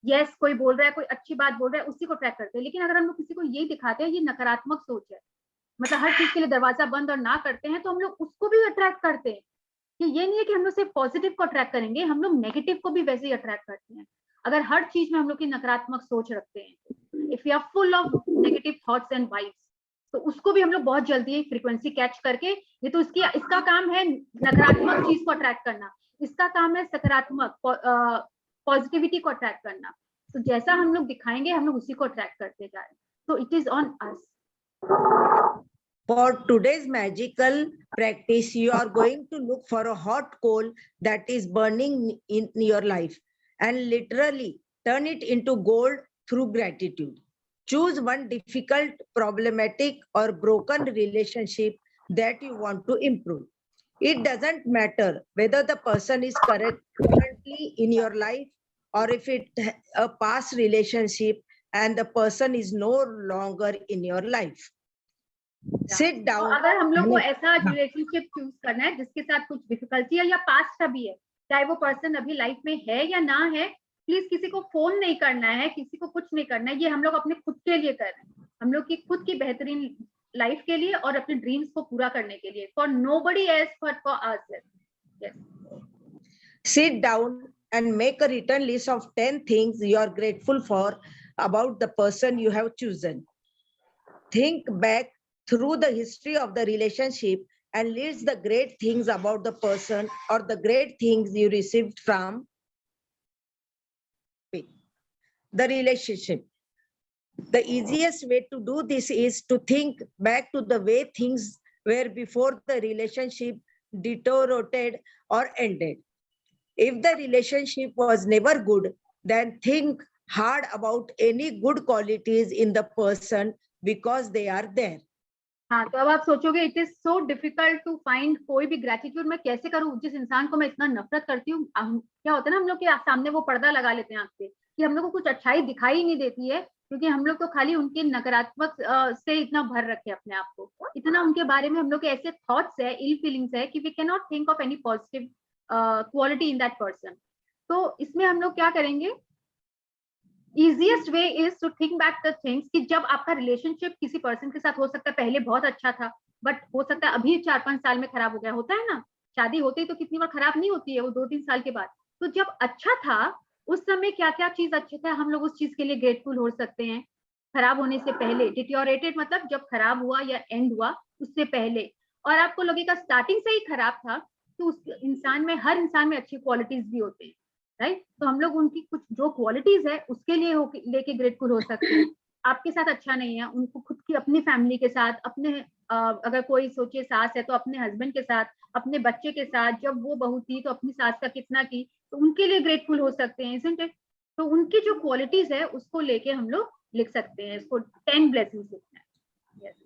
Yes, कोई बोल रहा है, कोई अच्छी बात बोल रहा है, उसी को अट्रैक्ट करते हैं। लेकिन अगर हम लोग किसी को यही दिखाते हैं ये नकारात्मक सोच है, मतलब हर चीज के लिए दरवाजा बंद और ना करते हैं, तो हम लोग उसको भी अट्रैक्ट करते हैं। कि ये नहीं है कि हम लोग सिर्फ पॉजिटिव को अट्रैक्ट करेंगे, हम लोग नेगेटिव को भी वैसे ही अट्रैक्ट करते हैं। अगर हर चीज में हम लोग की नकारात्मक सोच रखते हैं, if you are full of negative thoughts and vibes, तो उसको भी हम लोग बहुत जल्दी फ्रीक्वेंसी कैच करके, ये तो इसका काम है नकारात्मक चीज को अट्रैक्ट करना, इसका काम है सकारात्मक पॉजिटिविटी को अट्रैक्ट करना। तो जैसा हम लोग दिखाएंगे हम लोग उसी को अट्रैक्ट करते जा रहे हैं। तो it is on us. For today's magical practice, you are going to look for a hot coal that is burning in your life and literally turn it into gold through gratitude. Choose one difficult, problematic, or broken relationship that you want to improve. It doesn't matter whether the person is currently in your life or if it a past relationship and the person is no longer in your life. Sit तो down. अगर हम लोग को and- ऐसा रिलेशनशिप चूज करना है जिसके साथ कुछ डिफिकल्टी है या पास्ट का भी है, चाहे वो पर्सन अभी लाइफ में है या ना है, प्लीज किसी को फोन नहीं करना है, किसी को कुछ नहीं करना है, ये हम लोग अपने खुद के लिए कर रहे हैं, हम लोग की खुद की बेहतरीन लाइफ के लिए और अपने ड्रीम्स को पूरा करने के लिए, for nobody else but for ourself. Yes, Sit down and make a written list of 10 things you are grateful for about the person you have chosen. Think back through the history of the relationship and list the great things about the person or the great things you received from the relationship. The easiest way to do this is to think back to the way things were before the relationship deteriorated or ended. If the relationship was never good, then think hard about any good qualities in the person because they are there. हाँ, तो अब आप सोचोगे it is so difficult to find कोई भी ग्रेटिट्यूड मैं कैसे करूँ जिस इंसान को मैं इतना नफरत करती हूँ। क्या होता है ना, हम लोग के सामने वो पर्दा लगा लेते हैं आँख पे कि हम लोग को कुछ अच्छाई दिखाई नहीं देती है, क्योंकि हम लोग तो खाली उनके नकारात्मक से इतना भर रखे अपने आप को, इतना उनके बारे में हम लोग के ऐसे थॉट्स है, इल फीलिंग्स है कि we can not think of any positive quality in that person. तो इसमें हम लोग क्या करेंगे, easiest way is to think back the things कि जब आपका रिलेशनशिप किसी पर्सन के साथ हो सकता है पहले बहुत अच्छा था, बट हो सकता है अभी 4-5 साल में खराब हो गया, होता है ना, शादी होती ही तो कितनी बार खराब नहीं होती है वो 2-3 साल के बाद। तो जब अच्छा था उस समय क्या क्या चीज अच्छे थे, हम लोग उस चीज के लिए ग्रेटफुल हो सकते हैं खराब होने से पहले। डिटोरेटेड मतलब जब खराब हुआ या एंड हुआ उससे पहले, और आपको लगेगा स्टार्टिंग से ही खराब था, तो उस इंसान में, हर इंसान में अच्छी क्वालिटीज भी होते हैं, राइट। तो हम लोग उनकी कुछ जो क्वालिटीज है उसके लिए लेके ग्रेटफुल हो सकते हैं। आपके साथ अच्छा नहीं है, उनको खुद की अपनी फैमिली के साथ, अपने अगर कोई सोचिए सास है तो अपने हस्बैंड के साथ, अपने बच्चे के साथ, जब वो बहू थी तो अपनी सास का कितना की, तो उनके लिए ग्रेटफुल हो सकते हैं, isn't it? तो उनकी जो क्वालिटीज है उसको लेके हम लोग लिख सकते हैं, इसको 10 ब्लेसिंग्स लिखना है। yes.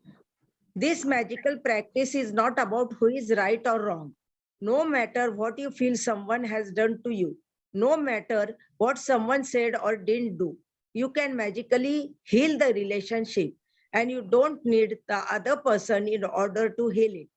This magical practice is not about who is right or wrong. No matter what you feel someone has done to you, no matter what someone said or didn't do, you can magically heal the relationship and you don't need the other person in order to heal it.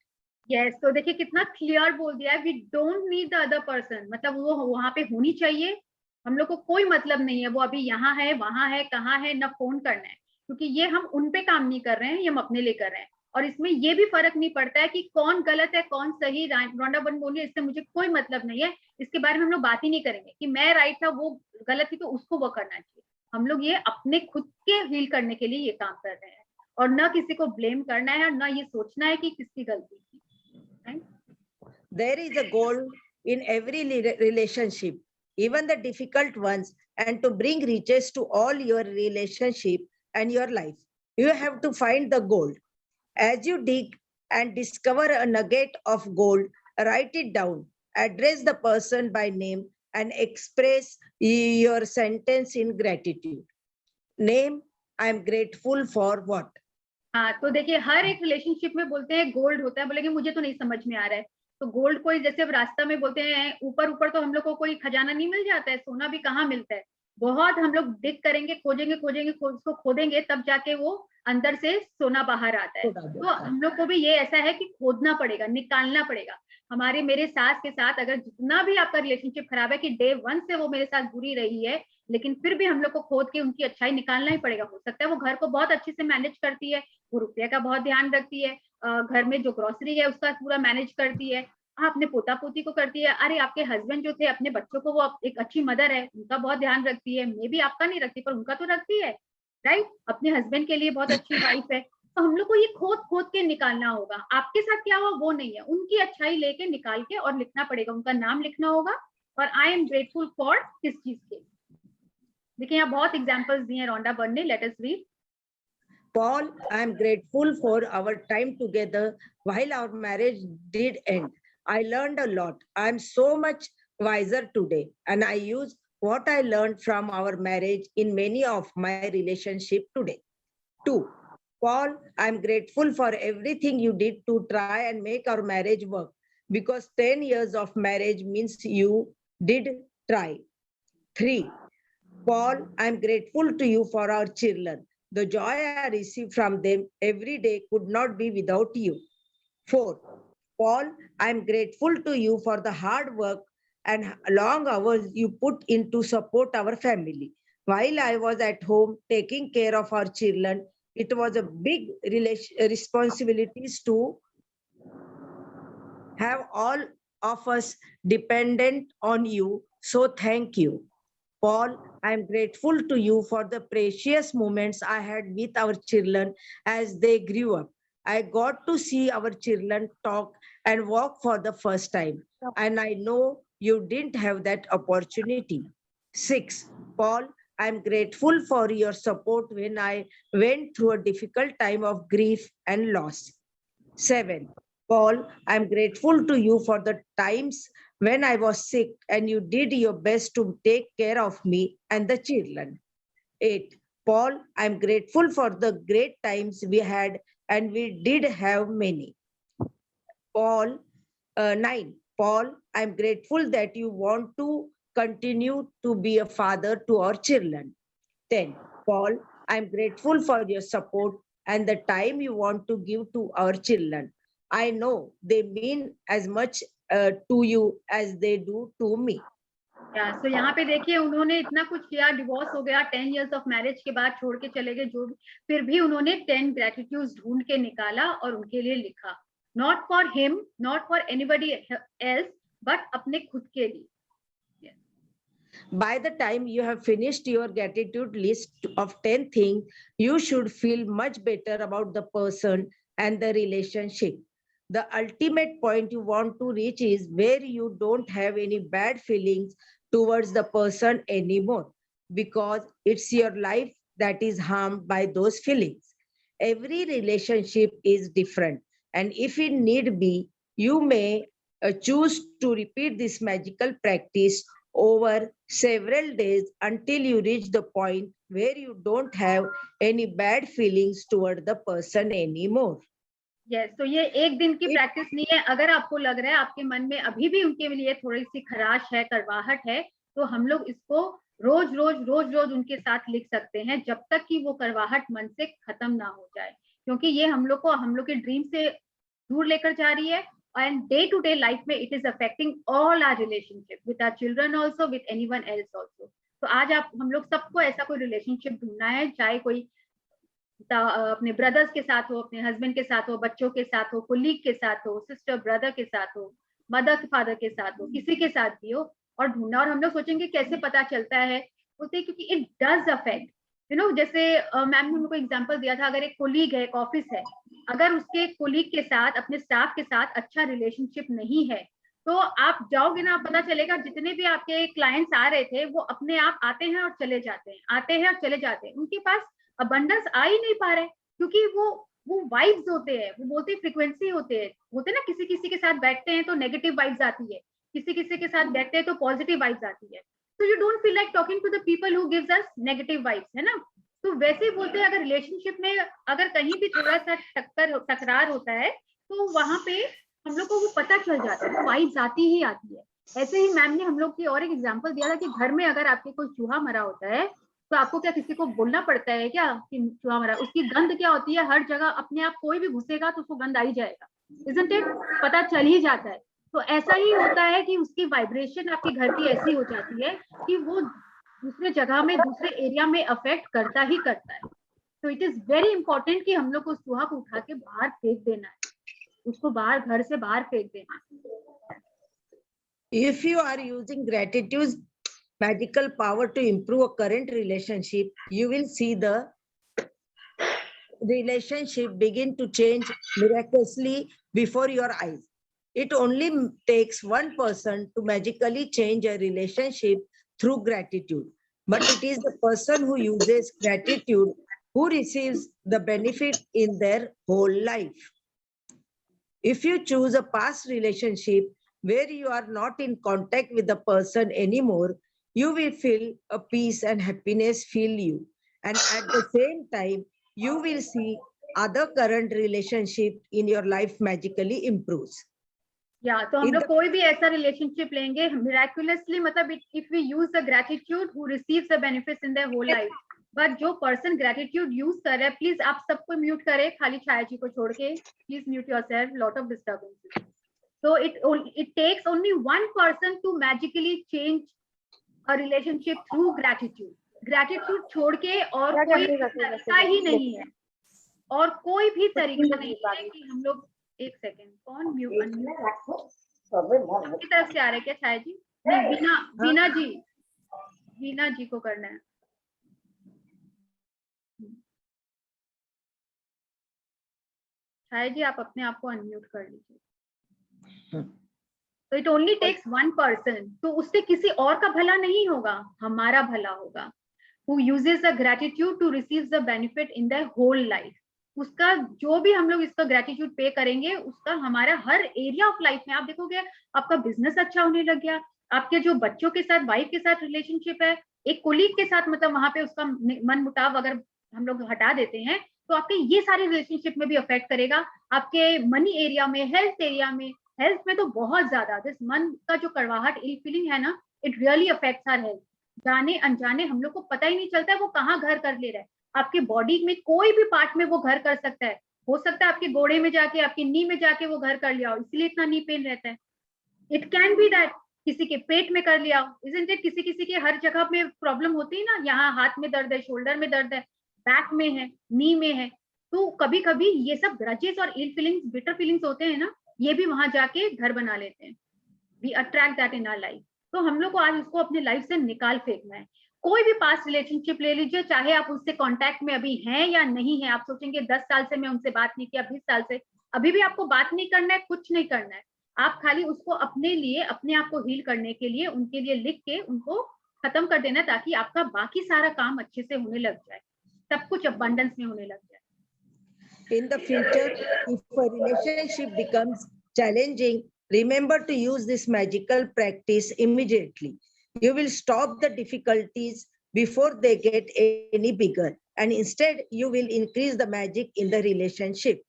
Yes, तो देखिए कितना क्लियर बोल दिया है, we don't need the other person, मतलब वो वहां पे होनी चाहिए, हम लोग को कोई मतलब नहीं है वो अभी यहाँ है वहां है कहाँ है, ना फोन करना है, क्योंकि ये हम उन पे काम नहीं कर रहे हैं, ये हम अपने लिए कर रहे हैं। और इसमें ये भी फर्क नहीं पड़ता है कि कौन गलत है कौन सही, रोंडा बन बोलिए इससे मुझे कोई मतलब नहीं है, इसके बारे में हम लोग बात ही नहीं करेंगे कि मैं राइट था वो गलत थी तो उसको वो करना चाहिए। हम लोग ये अपने खुद के हील करने के लिए ये काम कर रहे हैं, और न किसी को ब्लेम करना है और न ये सोचना है कि किसकी गलती थी। There is a goal in every relationship, even the difficult ones, and to bring riches to all your relationship and your life, you have to find the gold. As you dig and discover a nugget of gold, write it down, address the person by name, and express your sentence in gratitude. Name, I am grateful for what? हाँ, तो देखिए हर एक रिलेशनशिप में बोलते हैं गोल्ड होता है, बोलेंगे मुझे तो नहीं समझ में आ रहा है, तो गोल्ड कोई जैसे अब रास्ता में बोलते हैं ऊपर ऊपर तो हम लोग को कोई खजाना नहीं मिल जाता है, सोना भी कहाँ मिलता है, बहुत हम लोग डिग करेंगे, खोजेंगे उसको खोदेंगे तब जाके वो अंदर से सोना बाहर आता है। तो हम लोग को भी ये ऐसा है कि खोदना पड़ेगा, निकालना पड़ेगा। हमारे मेरे सास के साथ अगर जितना भी आपका रिलेशनशिप खराब है कि डे 1 से वो मेरे साथ बुरी रही है, लेकिन फिर भी हम लोग को खोद के उनकी अच्छाई निकालना ही पड़ेगा। हो सकता है वो घर को बहुत अच्छे से मैनेज करती है, वो रुपये का बहुत ध्यान रखती है, घर में जो ग्रोसरी है उसका पूरा मैनेज करती है, अपने पोता पोती को करती है, अरे आपके हस्बैंड जो थे अपने बच्चों को वो एक अच्छी मदर है, उनका बहुत ध्यान रखती है, मे भी आपका नहीं रखती पर उनका तो रखती है, राइट। अपने हस्बैंड के लिए बहुत अच्छी वाइफ है। तो हम लोग को ये खोद खोद के निकालना होगा, आपके साथ क्या हुआ वो नहीं है, उनकी अच्छाई लेके निकाल के और लिखना पड़ेगा, उनका नाम लिखना होगा, और आई एम ग्रेटफुल फॉर किस चीज के। देखिए यहाँ बहुत एग्जांपल्स दिए हैं रोंडा बर्न ने, let us read. Paul, I am grateful for our time together while our marriage did end. I learned a lot. I am so much wiser today, and I use what I learned from our marriage in many of my relationship today. 2. Paul, I am grateful for everything you did to try and make our marriage work, because 10 years of marriage means you did try. 3. Paul, I'm grateful to you for our children. The joy I receive from them every day could not be without you. 4. Paul, I'm grateful to you for the hard work and long hours you put in to support our family. While I was at home taking care of our children, it was a big responsibilities to have all of us dependent on you. So thank you. Paul, I am grateful to you for the precious moments I had with our children as they grew up. I got to see our children talk and walk for the first time, and I know you didn't have that opportunity. 6. Paul, I am grateful for your support when I went through a difficult time of grief and loss. 7. Paul, I am grateful to you for the times when I was sick and you did your best to take care of me and the children. 8. Paul, I am grateful for the great times we had, and we did have many. 9. Paul, I am grateful that you want to continue to be a father to our children. 10. Paul, I am grateful for your support and the time you want to give to our children. I know they mean as much to you as they do to me. So यहाँ पे देखिए उन्होंने इतना कुछ किया, डिवोर्स हो गया, 10 years of marriage के बाद छोड़ के चले गए, जो फिर भी उन्होंने 10 gratitudes ढूंढ के निकाला और उनके लिए लिखा. Not for him, not for anybody else, but अपने खुद के लिए. By the time you have finished your gratitude list of 10 things, you should feel much better about the person and the relationship. The ultimate point you want to reach is where you don't have any bad feelings towards the person anymore, because it's your life that is harmed by those feelings. Every relationship is different, and if it need be, you may choose to repeat this magical practice over several days until you reach the point where you don't have any bad feelings toward the person anymore. Yes, तो ये एक दिन की प्रैक्टिस नहीं है. अगर आपको लग रहा है आपके मन में अभी भी उनके लिए थोड़ी सी खराश है, करवाहट है, तो हम लोग इसको रोज रोज उनके साथ लिख सकते हैं जब तक कि वो करवाहट मन से खत्म ना हो जाए, क्योंकि ये हम लोग के ड्रीम से दूर लेकर जा रही है. And day to day life में it is affecting all our relationship with our children also, with anyone else also. तो आज हम लोग सबको ऐसा कोई रिलेशनशिप ढूंढना है, चाहे कोई अपने ब्रदर्स के साथ हो, अपने हस्बैंड के साथ हो, बच्चों के साथ हो, कोलीग के साथ हो, सिस्टर ब्रदर के साथ हो, मदर फादर के साथ हो, किसी के साथ भी हो, और ढूंढना. और हम लोग सोचेंगे कैसे पता चलता है, बोलते क्योंकि इट डज अफेक्ट, जैसे मैम ने उनको एग्जांपल दिया था, अगर एक कोलीग है, एक ऑफिस है, अगर उसके कोलीग के साथ, अपने स्टाफ के साथ अच्छा रिलेशनशिप नहीं है, तो आप जाओगे ना, पता चलेगा जितने भी आपके क्लाइंट्स आ रहे थे वो अपने आप आते हैं और चले जाते हैं, आते हैं और चले जाते हैं. उनके पास अबंडेंस आ ही नहीं पा रहे, क्योंकि वो वाइब्स होते हैं, वो बोलते फ्रीक्वेंसी होते ना, किसी के साथ बैठते हैं तो नेगेटिव वाइब्स आती है, किसी के साथ बैठते हैं तो पॉजिटिव वाइब्स आती है. So you don't feel like talking to the people who gives us negative vibes, है ना. तो वैसे ही बोलते हैं, अगर रिलेशनशिप में अगर कहीं भी थोड़ा सा टकरार होता है, तो वहां पे हम लोग को वो पता चल जाता है, तो वाइब्स आती ही आती है. ऐसे ही मैम ने हम लोग की और एक एग्जांपल दिया था कि घर में अगर आपके कोई चूहा मरा होता है, तो आपको क्या किसी को बोलना पड़ता है क्या कि चूहा मरा? उसकी गंध क्या होती है, हर जगह अपने आप कोई भी घुसेगा तो उसको गंध आ ही जाएगा, isn't it? पता चल ही जाता है. तो ऐसा ही होता है कि उसकी वाइब्रेशन आपके घर की ऐसी हो जाती है कि वो दूसरे जगह में, दूसरे एरिया में अफेक्ट करता ही करता है. तो इट इज वेरी इंपॉर्टेंट कि हम लोग को उस चूहा को उठा के बाहर फेंक देना है, उसको बाहर, घर से बाहर फेंक देना है. If you are using gratitude's magical power to improve a current relationship, you will see the relationship begin to change miraculously before your eyes. It only takes one person to magically change a relationship through gratitude, but it is the person who uses gratitude who receives the benefit in their whole life. If you choose a past relationship where you are not in contact with the person anymore, you will feel a peace and happiness fill you. And at the same time, you will see other current relationship in your life magically improves. या तो हम In लोग the- कोई भी ऐसा रिलेशनशिप लेंगे मिराकुलसली, मतलब if we use the gratitude who receives the benefits in their whole life, but जो पर्सन ग्रेटिट्यूड यूज कर रहा है, प्लीज आप सबको म्यूट करें, खाली छाया जी को छोड़ के, please mute yourself, lot of disturbances. So it takes only one person to magically change a relationship through gratitude. Gratitude छोड़ के और कोई तरीका ही नहीं है, और कोई भी तरीका नहीं है कि हम लोग. एक सेकेंड, कौन म्यूट आपकी तरफ से आ रहा है क्या छाया जी? नहीं, वीना जी को करना है. छाया जी आप अपने आप को अनम्यूट कर लीजिए. तो it only takes one person, तो उससे किसी और का भला नहीं होगा, हमारा भला होगा. Who uses the gratitude to receive the benefit in their whole life. उसका जो भी हम लोग इसका ग्रेटिट्यूड पे करेंगे, उसका हमारा हर एरिया ऑफ लाइफ में, आप देखोगे आपका बिजनेस अच्छा होने लग गया, आपके जो बच्चों के साथ, वाइफ के साथ रिलेशनशिप है, एक कोलीग के साथ, मतलब वहां पे उसका मन मुटाव अगर हम लोग हटा देते हैं, तो आपके ये सारे रिलेशनशिप में भी अफेक्ट करेगा. आपके मनी एरिया में, हेल्थ एरिया में, हेल्थ में तो बहुत ज्यादा, दिस मन का जो कड़वाहट, इल फीलिंग है ना, it really affects our health. जाने अनजाने हम लोग को पता ही नहीं चलता है वो कहाँ घर कर ले रहा है. आपके बॉडी में कोई भी पार्ट में वो घर कर सकता है. हो सकता है आपके गोड़े में जाके, आपकी नी में जाके वो घर कर लिया हो, इसलिए इतना नी पेन रहता है. इट कैन बी दैट किसी के पेट में कर लिया हो, इजंट इट? किसी किसी के हर जगह में प्रॉब्लम होती है ना, यहाँ हाथ में दर्द है, शोल्डर में दर्द है, बैक में है, नी में है. तो कभी कभी ये सब ग्रजेस और इल फीलिंग्स, बिटर फीलिंग्स होते हैं ना, ये भी वहां जाके घर बना लेते हैं. We attract that in our life. तो हम लोग को आज उसको अपने लाइफ से निकाल फेंकना है. कोई भी पास्ट रिलेशनशिप ले लीजिए, चाहे आप उससे कांटेक्ट में अभी हैं या नहीं है. आप सोचेंगे 10 साल से मैं उनसे बात नहीं किया, 20 साल से, अभी भी आपको बात नहीं करना है, कुछ नहीं करना है. आप खाली उसको अपने लिए, अपने आप को हील करने के लिए, उनके लिए लिख के उनको खत्म कर देना, ताकि आपका बाकी सारा काम अच्छे से होने लग जाए, सब कुछ अबंडेंस में होने लग जाए. In the future, if a relationship becomes challenging, remember to use this magical practice immediately. You will stop the difficulties before they get any bigger, and instead you will increase the magic in the relationship.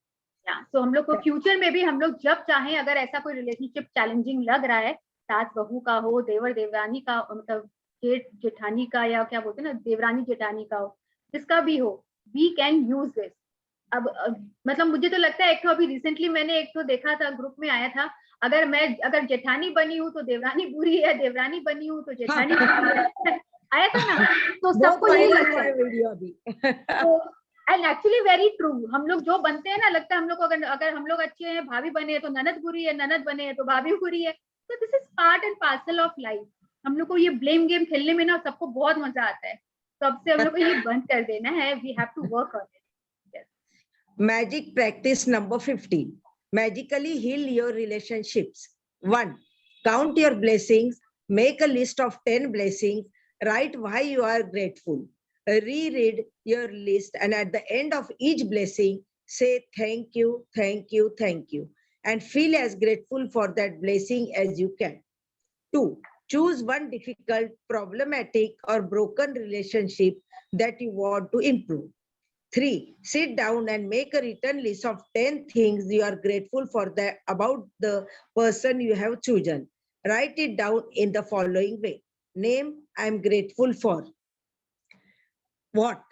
तो हम लोग को फ्यूचर में भी, हम लोग जब चाहें, अगर ऐसा कोई रिलेशनशिप चैलेंजिंग लग रहा है, सास बहू का हो, देवर देवरानी का, मतलब जेठ जेठानी का, या क्या बोलते हैं ना, देवरानी जेठानी का हो, जिसका भी हो, वी कैन यूज दिस. अब मतलब मुझे तो लगता है, एक तो अभी रिसेंटली मैंने एक तो देखा था, ग्रुप में आया था, अगर जेठानी बनी हूँ तो देवरानी बुरी है, देवरानी बनी हूँ तो जेठानी बुरी है. आया था ना, तो सबको यही लगता है वीडियो अभी. And actually very true. हम लोग जो बनते हैं ना, लगता है हम लोग अगर हम लोग अच्छे हैं, भाभी बने हैं तो ननद बुरी है, ननद बने हैं तो भाभी बुरी है. तो this is part and parcel of life. हम लोग को ये ब्लेम गेम खेलने में ना सबको बहुत मजा आता है, तो अब से हम लोग को ये बंद कर देना है. We have to work on it. Magic practice number 15. Magically heal your relationships. 1. Count your blessings. Make a list of 10 blessings. Write why you are grateful. Reread your list, and at the end of each blessing, say thank you, thank you, thank you, and feel as grateful for that blessing as you can. 2. Choose one difficult, problematic, or broken relationship that you want to improve. 3. Sit down and make a written list of 10 things you are grateful for about the person you have chosen. Write it down in the following way. Name, I am grateful for. What?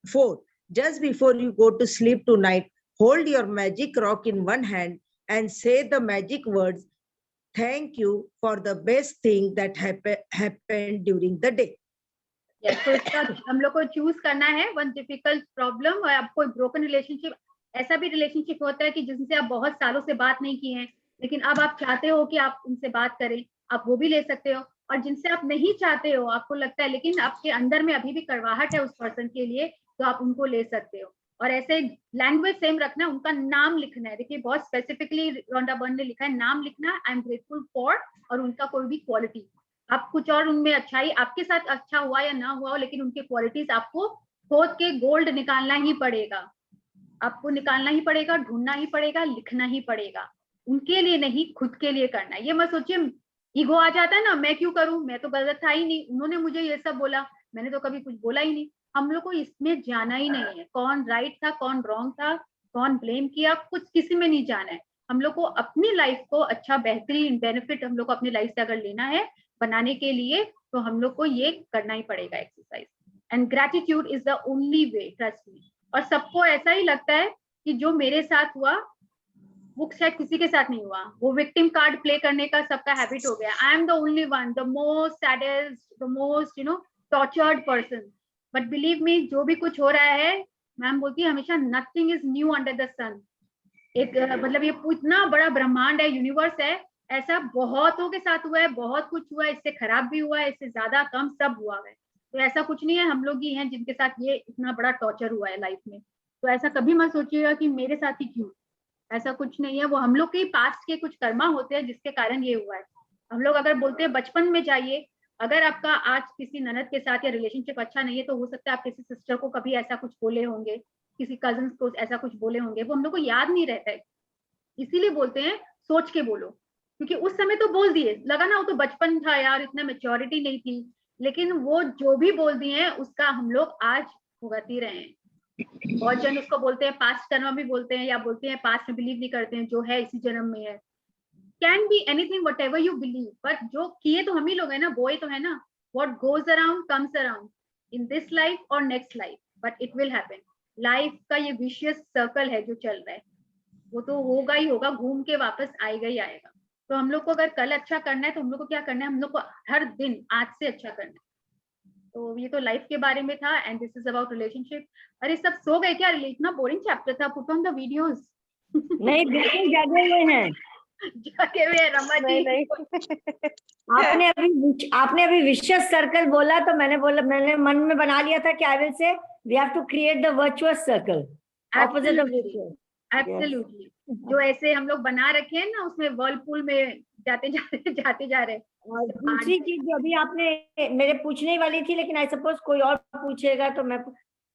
4. Just before you go to sleep tonight, hold your magic rock in one hand and say the magic words, thank you for the best thing that happened during the day. तो इसका हम लोग को चूज करना है वन डिफिकल्ट प्रॉब्लम. और आप कोई ब्रोकन रिलेशनशिप, ऐसा भी रिलेशनशिप होता है कि जिनसे आप बहुत सालों से बात नहीं की हैं, लेकिन अब आप चाहते हो कि आप उनसे बात करें, आप वो भी ले सकते हो. और जिनसे आप नहीं चाहते हो, आपको लगता है लेकिन आपके अंदर में अभी भी कड़वाहट है उस पर्सन के लिए, तो आप उनको ले सकते हो. और ऐसे लैंग्वेज सेम रखना, उनका नाम लिखना है. देखिए बहुत स्पेसिफिकली रोंडा बर्न ने लिखा है, नाम लिखना, आई एम ग्रेटफुल फॉर, और उनका कोई भी क्वालिटी. आप कुछ और उनमें अच्छाई, आपके साथ अच्छा हुआ या ना हुआ हो, लेकिन उनके क्वालिटीज आपको खोद के गोल्ड निकालना ही पड़ेगा. आपको निकालना ही पड़ेगा, ढूंढना ही पड़ेगा, लिखना ही पड़ेगा. उनके लिए नहीं, खुद के लिए करना है. ये मत सोचिए, ईगो आ जाता है ना, मैं क्यों करूं, मैं तो गलत था ही नहीं, उन्होंने मुझे ये सब बोला, मैंने तो कभी कुछ बोला ही नहीं. हम लोग को इसमें जाना ही नहीं है. कौन राइट था, कौन रॉन्ग था, कौन ब्लेम किया, कुछ किसी में नहीं जाना है. हम लोग को अपनी लाइफ को अच्छा बेहतरीन बेनिफिट हम लोग को अपनी लाइफ से अगर लेना है बनाने के लिए, तो हम लोग को ये करना ही पड़ेगा exercise. And gratitude is the only way, trust me. और सबको ऐसा ही लगता है कि जो मेरे साथ हुआ वो शायद किसी के साथ नहीं हुआ, वो विक्टिम कार्ड प्ले करने का सबका हैबिट हो गया। I am the only one, the most saddest, the most tortured person. But believe me, जो भी कुछ हो रहा है, मैम बोलती है हमेशा nothing is new under the sun. एक मतलब ये इतना बड़ा ब्रह्मांड है, यूनिवर्स है, ऐसा बहुतों के साथ हुआ है, बहुत कुछ हुआ है, इससे खराब भी हुआ है, इससे ज्यादा कम सब हुआ है। तो ऐसा कुछ नहीं है, हम लोग ही हैं जिनके साथ ये इतना बड़ा टॉर्चर हुआ है लाइफ में। तो ऐसा कभी मत सोचिएगा कि मेरे साथ ही क्यों, ऐसा कुछ नहीं है। वो हम लोग के पास्ट के कुछ कर्मा होते हैं जिसके कारण ये हुआ है। हम लोग अगर बोलते हैं बचपन में जाइए, अगर आपका आज किसी ननद के साथ या रिलेशनशिप अच्छा नहीं है, तो हो सकता है आप किसी सिस्टर को कभी ऐसा कुछ बोले होंगे, किसी कजन को ऐसा कुछ बोले होंगे, वो हम लोग को याद नहीं रहता है। इसीलिए बोलते हैं सोच के बोलो, क्योंकि उस समय तो बोल दिए, लगा ना वो तो बचपन था यार, इतना मेच्योरिटी नहीं थी, लेकिन वो जो भी बोल दिए हैं उसका हम लोग आज भुगत ही रहे हैं। बहुत जन उसको बोलते हैं पास्ट कर्मा भी बोलते हैं, या बोलते हैं पास्ट में बिलीव नहीं करते हैं, जो है इसी जन्म में है। Can be anything what ever you believe, but जो किए तो हम ही लोग है ना, बोए तो है ना। What goes around comes around in this life और next life, but it will happen. Life का ये विशियस सर्कल है जो चल रहा है, वो तो होगा ही होगा, घूम के वापस आएगा ही आएगा। तो हम लोग को अगर कल अच्छा करना है तो हम लोग को क्या करना है, हम लोग को हर दिन आज से अच्छा करना है। तो ये तो लाइफ के बारे में था, and this is about relationship. अरे सब सो गए क्या? इतना बोरिंग चैप्टर था, पुट ऑन द वीडियोस। नहीं, बिल्कुल जागे हुए हैं। जागे हुए हैं रमा जी। आपने अभी विशियस सर्कल बोला, तो मैंने मन में बना लिया था कि I will say we have to create the virtuous circle opposite of vicious. Absolutely, जो ऐसे हम लोग बना रखे हैं ना, उसमें वर्लपूल में जाते जा रहे हैं। और दूसरी चीज जो अभी आपने मेरे पूछने वाली थी, लेकिन आई सपोज कोई और पूछेगा तो मैं,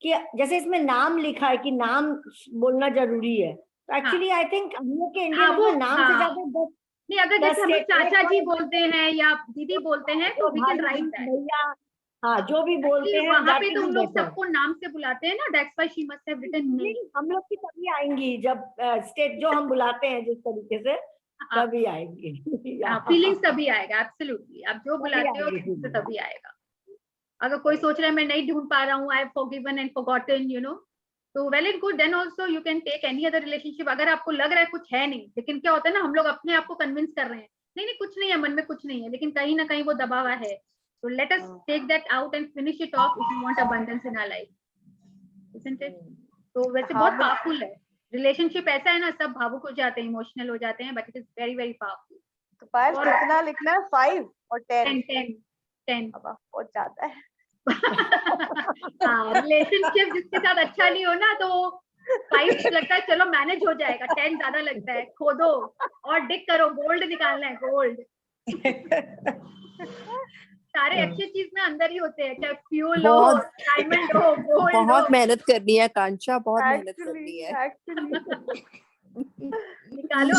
कि जैसे इसमें नाम लिखा है कि नाम बोलना जरूरी है, तो एक्चुअली आई थिंक हम लोग के इंडिया में नाम से ज्यादा नहीं, अगर जैसे हम चाचा जी बोलते हैं या दीदी बोलते हैं तो वी कैन राइट दैट। भैया, हाँ, जो भी बोलते हैं वहाँ पे तो हम लोग सबको नाम से बुलाते हैं ना, that's why she must have written name. हम लोग की तभी आएंगी जब स्टेट जो हम बुलाते हैं जिस तरीके से, तभी आएंगी। फीलिंग्स तभी आएगा, एब्सोल्युटली। आप जो बुलाते हो तो तभी आएगा। अगर कोई सोच रहा है मैं नहीं ढूंढ पा रहा हूँ, I have forgiven and forgotten, तो well and good, then also you can take any other relationship. अगर आपको लग रहा है कुछ है नहीं, लेकिन क्या होता है ना, हम लोग अपने आप को कन्विंस कर रहे हैं नहीं कुछ नहीं है, मन में कुछ नहीं है, लेकिन कहीं ना कहीं वो दबा हुआ है। So let us take that out and finish it off if you want abundance in our life, isn't it? तो वैसे बहुत पावरफुल है रिलेशनशिप। ऐसा है ना, सब भावुक हो जाते हैं, इमोशनल हो जाते हैं, but it is very very powerful. तो पायल कितना लिखना है, 5 और 10? 10 बहुत ज्यादा है। हाँ, रिलेशनशिप जिसके साथ अच्छा नहीं हो ना, तो 5 लगता है चलो मैनेज हो जाएगा, 10 ज्यादा लगता है। खोदो और डिग करो, गोल्ड निकालना है, गोल्ड। सारे अच्छी चीज में अंदर ही होते हैं, चाहे फ्यूल हो, डायमंड हो, गोल्ड हो। बहुत मेहनत करनी है कांक्षा, बहुत मेहनत करनी है। निकालो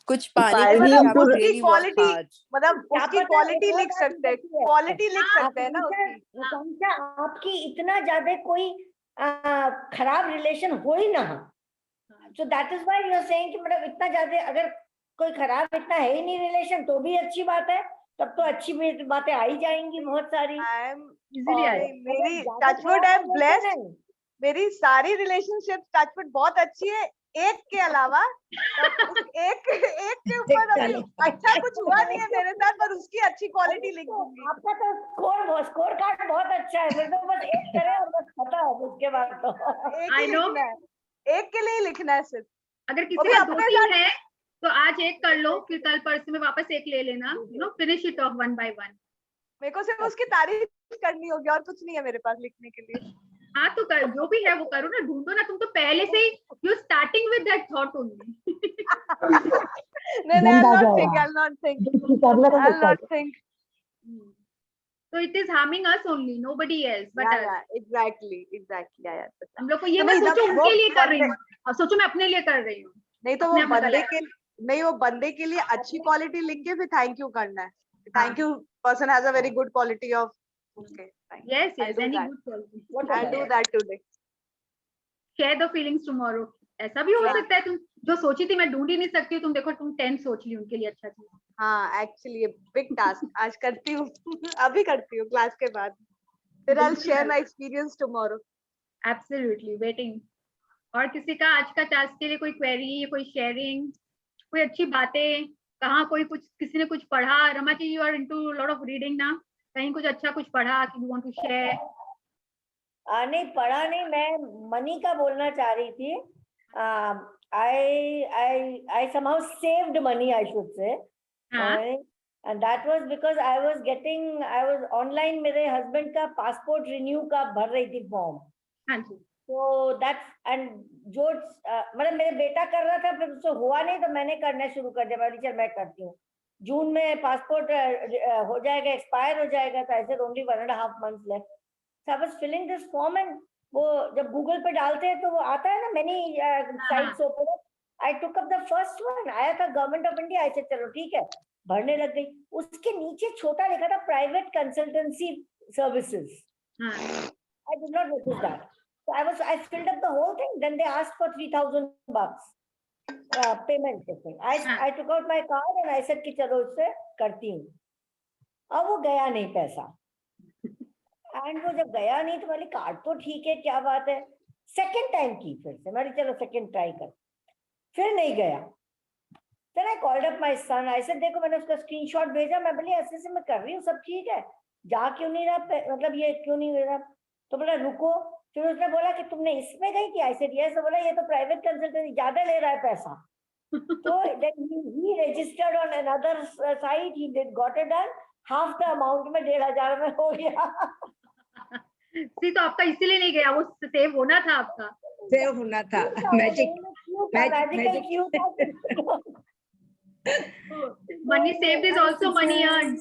कुछ पानी की क्वालिटी, मतलब उसकी क्वालिटी लिख सकते हैं, क्वालिटी लिख सकते हैं ना उसकी। आपकी इतना ज्यादा कोई खराब रिलेशन हो ही ना, so that is why you are saying कि मतलब इतना ज्यादा अगर कोई खराब इतना है ही नहीं रिलेशन, तो भी अच्छी बात है, तब तो अच्छी बातें आ ही जाएंगी बहुत सारी। मेरी टचवुड आई एम ब्लेस्ड, मेरी सारी रिलेशनशिप टचवुड बहुत अच्छी है, एक के अलावा। एक के ऊपर अभी अच्छा कुछ हुआ नहीं है मेरे साथ, पर उसकी अच्छी क्वालिटी लिख दूंगी। आपका तो स्कोर कार्ड बहुत अच्छा है, फिर तो बस एक करें और बस खत्म, उसके बाद तो एक के लिए लिखना है सिर्फ। अगर किसी का अपने साथ है तो आज एक कर लो, फिर कल परसों में वापस एक ले लेना, फिनिश इट ऑफ 1 by 1। मेरे को सिर्फ उसकी तारीफ करनी होगी, और कुछ नहीं है मेरे पास लिखने के लिए। हाँ, तो कर, जो भी है वो करो ना, ढूंढो ना। तुम तो पहले से ही you starting with that thought only. I'll not think. So it is harming us only, nobody else but us. Exactly. हम लोग को ये मत सोचो उनके लिए कर रही हूँ, और सोचो मैं अपने लिए कर रही हूँ। नहीं तो वो बंदे के लिए अच्छी क्वालिटी लिख के फिर थैंक यू करना है। Thank you person has a very good quality of. Yes, any good quality. I'll do that today. Share the feelings tomorrow. ऐसा भी हो सकता है तुम जो सोची थी मैं ढूंढ ही नहीं सकती, तुम देखो तुम 10 सोच ली उनके लिए। अच्छा चीज। हाँ एक्चुअली बिग टास्क आज करती हूँ अभी करती हूँ क्लास के बाद, फिर I share my experience tomorrow. Absolutely waiting. और किसी का आज का टास्क के लिए कोई क्वेरी, कोई शेयरिंग, कोई अच्छी बातें, कहाँ कोई कुछ किसी ने कुछ पढ़ा? Rama ji, you are into lot of reading ना, कहीं कुछ अच्छा कुछ पढ़ा कि यू वांट टू शेयर? नहीं पढ़ा नहीं, मैं मनी का बोलना चाह रही थी। I somehow saved money, I should say. And that was because I was online, मेरे हस्बैंड का पासपोर्ट रिन्यू का भर रही थी फॉर्म। हाँ जी। तो दैट्स एंड जो मतलब मेरे बेटा कर रहा था, फिर उससे हुआ नहीं तो मैंने करना शुरू कर दिया। चल मैं करती हूँ, जून में पासपोर्ट हो जाएगा, एक्सपायर हो जाएगा, तो ऐसे only 1.5 months left. So I was filling this form and वो जब गूगल पे डालते हैं तो वो आता है ना, many sites open up. I took up the first one, आया था गवर्नमेंट ऑफ इंडिया। ऐसे चलो ठीक है, भरने लग गई। उसके नीचे छोटा लिखा था private consultancy services. I did not notice that. So I filled up the whole thing. Then they asked for $3,000 payment. I took out my card and I said कि चलो उससे करती हूँ। अब वो गया नहीं पैसा, एंड वो जब गया नहीं तो वाली कार्ड तो ठीक है, क्या बात है। सेकंड टाइम की फिर से, मैं चलो सेकंड ट्राई कर, फिर नहीं गया। Then I called up my son. I said देखो मैंने उसका स्क्रीनशॉट भेजा, मैं बोली ऐसे से मैं कर रही हूँ, सब ठीक है, जा क्यों नहीं रहा, मतलब ये क्यों नहीं हो रहा? तो बोला रुको। फिर उसने बोला कि तुमने इसमें गई थी? I said yes। तो बोला ये तो प्राइवेट कंसल्टेंसी ज्यादा ले रहा है पैसा। तो then he registered on another site, he got it done, half the amount में 1,500 में हो गया। सी तो आपका इसीलिए नहीं गया, वो सेव होना था आपका। सेव होना था, magic money saved is also money earned.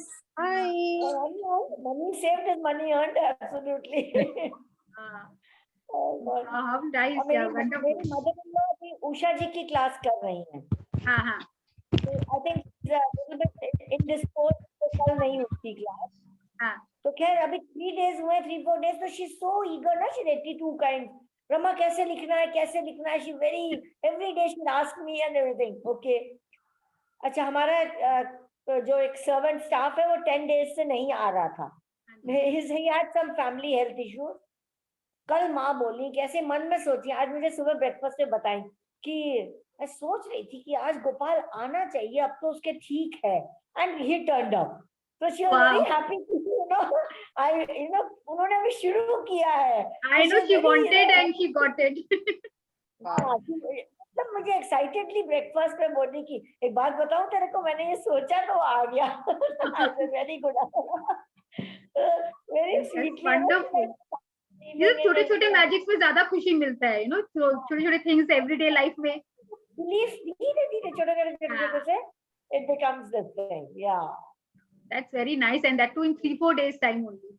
Money saved is money earned, absolutely. How nice, मेरी मदर इन लॉ अभी उषा जी की क्लास कर रही हैं। हाँ हाँ। I think in this course कल नहीं उसकी क्लास। हाँ। तो खैर अभी 3 days हुए, 3-4 days, तो शी सो ईगर ना, शी 82 काइंड, रमा कैसे लिखना है, कैसे लिखना है, she very every day she ask me and everything. Okay अच्छा, हमारा जो एक सर्वेंट स्टाफ है वो 10 days से नहीं आ रहा था, he had some family health issues। कल माँ बोली कि ऐसे मन में सोची, आज मुझे सुबह ब्रेकफास्ट में बताई कि मैं सोच रही थी कि आज गोपाल आना चाहिए, अब तो उसके ठीक है, and he turned up. So she was very happy to, उन्होंने अभी शुरू किया है। I know she wanted and she got it. मतलब मुझे एक्साइटेडली ब्रेकफास्ट में बोलने की, एक बात बताऊं तेरे को, मैंने ये सोचा तो आ गया। Very good, very sweet. ये छोटे छोटे मैजिक्स में ज्यादा खुशी मिलता है, छोटे छोटे थिंग्स एवरीडे लाइफ में। धीरे धीरे छोटे से it becomes this thing, yeah. That's very nice, and that too in 3-4 days time only.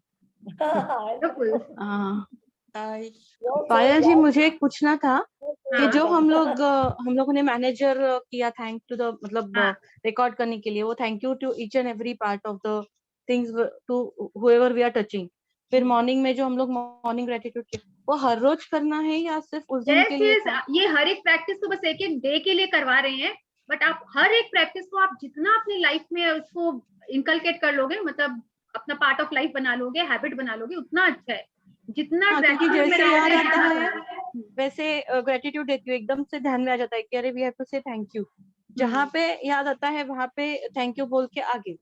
पायल जी, मुझे एक पूछना था कि जो हम लोगों ने मैनेजर किया, थैंक टू द मतलब रिकॉर्ड करने के लिए, वो thank you to each and every part of the things to whoever we are touching. फिर मॉर्निंग में जो हम लोग मॉर्निंग ग्रेटिट्यूड किया, वो हर रोज करना है या सिर्फ उस दिन के लिए? ये हर एक प्रैक्टिस तो बस एक एक डे के लिए करवा रहे हैं, बट आप हर एक प्रैक्टिस को आप जितना अपनी लाइफ में उसको इनकलकेट कर लोगे, मतलब अपना पार्ट ऑफ लाइफ बना लोगे, हैबिट बना लोगे, उतना अच्छा है। जितना जैसे याद आता है वैसे ग्रेटिट्यूड देती हूँ, एकदम से ध्यान में आ जाता है कि अरे वी हैव टू से थैंक यू। जहाँ पे याद आता है वहाँ पे थैंक यू बोल के आगे,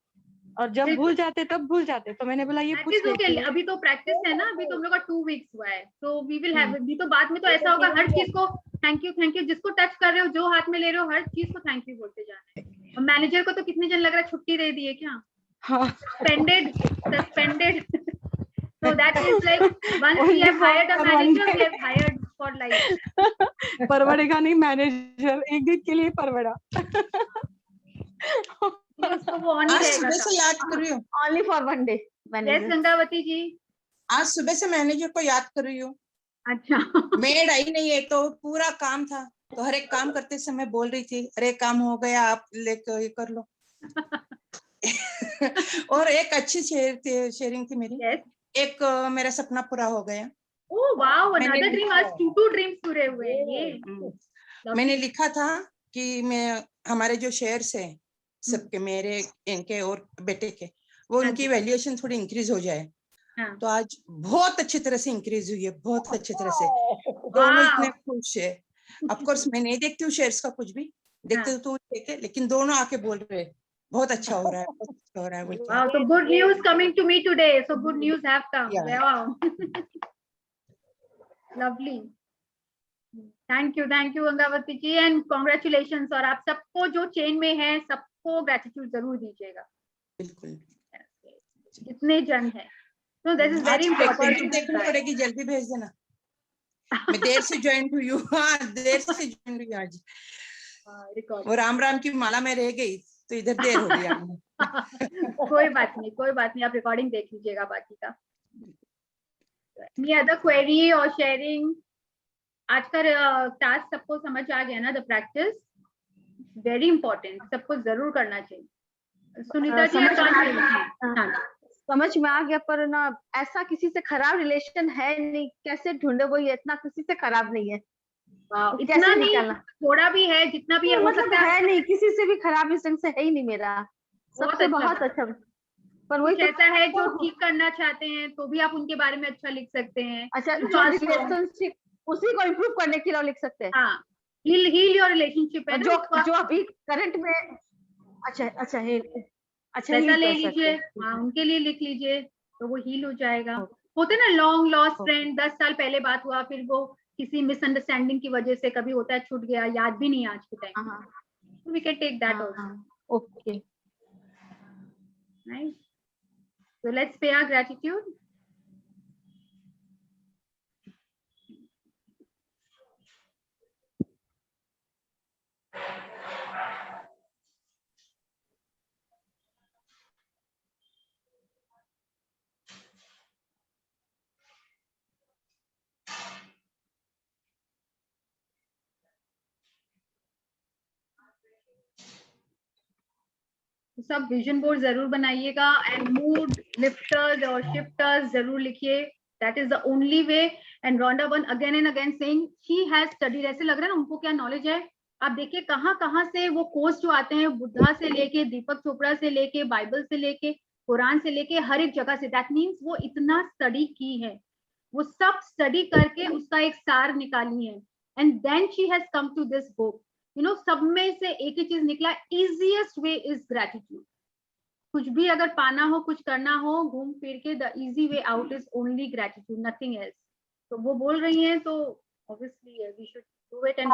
और जब भूल जाते तब भूल जाते। तो मैंने बोला ये अभी तो प्रैक्टिस है ना, अभी तो हम लोग का 2 weeks हुआ है, तो वी विल हैव, अभी तो बाद में तो ऐसा होगा हर चीज को थैंक यू, जिसको टच कर रहे हो, जो हाथ में ले रहे हो, हर चीज को थैंक यू बोलते जाना है। और मैनेजर को तो कितने जन लग रहा है छुट्टी दे दी है क्या? Suspended. So that is like once we have hired a manager, we have hired for life. परवड़ेगा नहीं मैनेजर, एक दिन के लिए परवड़ा। वो ऑन ही रहेगा। सुबह से याद कर रही हूँ, only for one day। Yes Gangavati ji, आज सुबह से मैनेजर को याद कर रही हूँ। अच्छा। मेड आई नहीं है तो पूरा काम था, तो हर एक काम करते समय बोल रही थी, अरे काम हो गया, आप लेकर ये कर लो। और एक अच्छी शेयरिंग थी मेरी। एक मेरा सपना पूरा हो गया। ओह वाओ, अनदर ड्रीम, आज 2 ड्रीम्स पूरे हुए ये। मैंने लिखा था कि मैं हमारे जो शेयर्स हैं सबके, मेरे, इनके और बेटे के, वो उनकी वैल्यूएशन थोड़ी इंक्रीज हो जाए। तो आज बहुत अच्छी तरह से इंक्रीज हुई है, बहुत अच्छी तरह से, दोनों इतने खुश है। ऑफ कोर्स मैं नहीं देखती हूँ शेयर्स का कुछ भी, देखते तो देखे, लेकिन दोनों आके बोल रहे हैं बहुत अच्छा हो रहा है, बहुत अच्छा हो रहा है बोल के। Wow, so good news coming to me today. So good news have come. Yeah. Wow. Lovely. Thank you Gangavati ji, and congratulations. और आप सबको जो चेन में है सबको ग्रेटिट्यूड जरूर दीजिएगा, बिल्कुल जितने जन है। So this is very important. देखनी पड़ेगी, जल्दी भेज देना। मैं देर से ज्वाइन हुई हूँ, हाँ देर से ज्वाइन हुई आज। वो राम राम की माला में रह गई तो इधर देर हो गया। कोई बात नहीं, आप रिकॉर्डिंग देख लीजिएगा बाकी का। Any other query or sharing? आज का टास्क सबको समझ आ गया ना? द प्रैक्टिस वेरी इंपॉर्टेंट, सबको जरूर करना चाहिए। सुनीता जी समझ में आ गया, पर ना ऐसा किसी से खराब रिलेशन है नहीं, कैसे ढूंढे? वो ये इतना किसी से खराब नहीं है, इतना नहीं, थोड़ा भी है, जितना भी है, हो सकता है नहीं, किसी से भी खराब रिलेशन से है ही नहीं मेरा, सबसे बहुत अच्छा। पर वही ऐसा है जो ठीक करना चाहते हैं तो भी आप उनके बारे में अच्छा लिख सकते हैं। अच्छा, जो रिलेशनशिप उसी को इम्प्रूव करने के लिए लिख सकते हैं। हाँ, हील योर रिलेशनशिप है जो अभी करंट में। अच्छा ऐसा ले लीजिए, हाँ उनके लिए लिख लीजिए तो वो हील हो जाएगा। होते ना लॉन्ग लॉस्ट फ्रेंड, 10 साल पहले बात हुआ, फिर वो किसी मिसअंडरस्टैंडिंग की वजह से कभी होता है छूट गया, याद भी नहीं आज के time, we can take that also. Okay, nice. So let's pay our gratitude. सब विजन बोर्ड जरूर बनाइएगा, एंड मूड लिफ्टर्स और शिफ्टर्स जरूर लिखिए, that is the only way. And Rhonda one again and again saying she has studied, ऐसे लग रहा है ना उनको क्या नॉलेज है। आप देखिए कहाँ से वो कोर्स जो आते हैं, बुद्धा से लेके, दीपक चोपड़ा से लेके, बाइबल से लेके, कुरान से लेके, हर एक जगह से, दैट मीन्स वो इतना स्टडी की है, वो सब स्टडी करके उसका एक सार निकाली है, and then she has come to this book. You know, सब में से एक ही चीज निकला, इजीएस्ट वे इज ग्रेटिट्यूड। कुछ भी अगर पाना हो, कुछ करना हो, घूम फिर के the easy way out is only gratitude, nothing else. तो वो बोल रही हैं तो obviously we should do it. And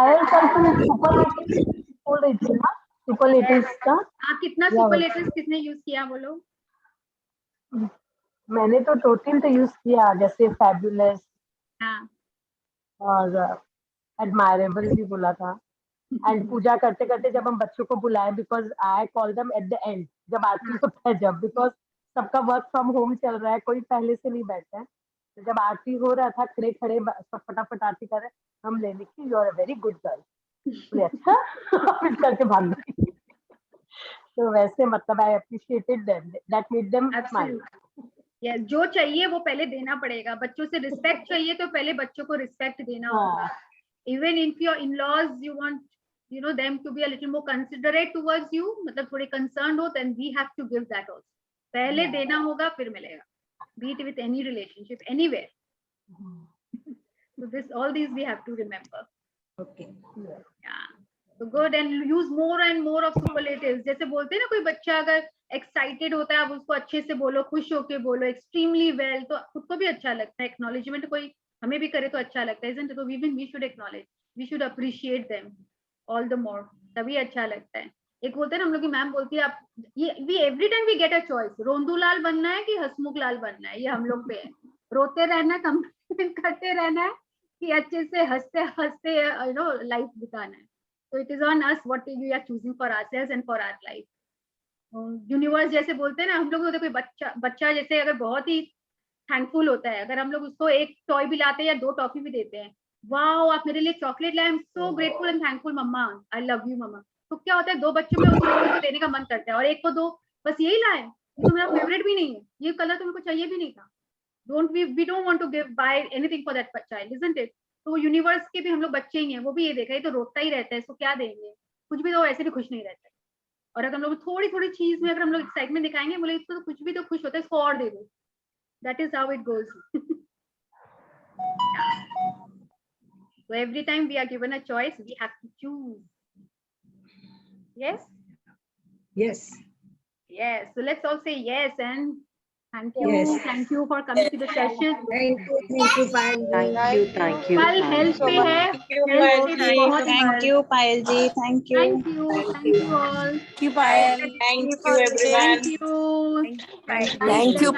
superlatives का कितना सुपरलेटिव्स किसने यूज किया बोलो? मैंने तो 2-3 तो यूज किया, जैसे फैबुलस, हाँ, और एडमायरेबल भी बोला था। एंड पूजा करते करते जब हम बच्चों को बुलाए, because I call them at the end, जब आरती होता है, जब बिकॉज सबका वर्क फ्रॉम होम चल रहा है, कोई पहले से नहीं बैठा है, तो जब आरती हो रहा था, खड़े खड़े सब फटाफट आरती कर रहे, हम ले लिखी you are a very good girl, बोले अच्छा, फिर करके भाग गई। तो वैसे मतलब I appreciated them, that made them smile. या जो चाहिए वो पहले देना पड़ेगा। बच्चों से रिस्पेक्ट चाहिए तो पहले बच्चों को रिस्पेक्ट देना होगा। Even if your in-laws you want you know them to be a little more considerate towards you, मतलब थोड़े concerned हो, then we have to give that also. पहले देना होगा फिर मिलेगा, be it with any relationship anywhere. So this all these we have to remember. Okay. Yeah. So good, and use more and more of superlatives. जैसे बोलते हैं ना, कोई बच्चा अगर excited होता है, आप उसको अच्छे से बोलो, खुश होके बोलो, extremely well, तो खुद को भी अच्छा लगता है। Acknowledgement कोई हमें भी करे तो अच्छा लगता है, isn't it? So even we should acknowledge, we should appreciate them all the more, तभी अच्छा लगता है। एक बोलते हैं ना, हम लोग की मैम बोलती है, आप ये we every time we get a choice, रोंदू लाल बनना है कि हसमुख लाल बनना है, ये हम लोग पे है। रोते रहना, कंप्लेंट करते रहना है, कि अच्छे से हंसते हंसते यू नो लाइफ बिताना है। So it is on us what we are choosing for ourselves and for our life. Universe जैसे बोलते हैं ना, हम लोग कोई बच्चा जैसे अगर बहुत ही थैंकफुल होता है, अगर हम लोग उसको एक टॉय भी लाते हैं या 2 टॉफी भी देते हैं, वाओ आप मेरे लिए चॉकलेट लाए, I am so grateful and thankful mamma, I love you mamma. तो क्या होता है, 2 बच्चों में उस टॉय को देने का मन करता है, और एक को 2 बस यही लाए, ये तो मेरा फेवरेट भी नहीं है, ये कलर तो मेरे को चाहिए भी नहीं था। We don't want to buy anything for that child, isn't it? तो यूनिवर्स के भी हम लोग बच्चे ही हैं, वो भी ये देखा, ये तो रोता ही रहता है, इसको क्या देंगे, कुछ भी तो ऐसे भी खुश नहीं रहता है। और अगर हम लोग थोड़ी थोड़ी चीज में अगर हम लोग एक्साइटमेंट दिखाएंगे, बोले इसको तो कुछ भी तो खुश होता है, इसको और दे दो, that is how it goes. So every time we are given a choice, we have to choose. Yes? Yes. Yes. So let's all say yes and thank you. Yes. Thank you for coming to the session. Thank you, Payal. Thank you. कल हेल्थ पे है, हेल्थ पे भी बहुत Thank you, Payal ji. Thank you. Thank you all. Thank you, Payal. Thank you, everyone. Thank you. Thank you.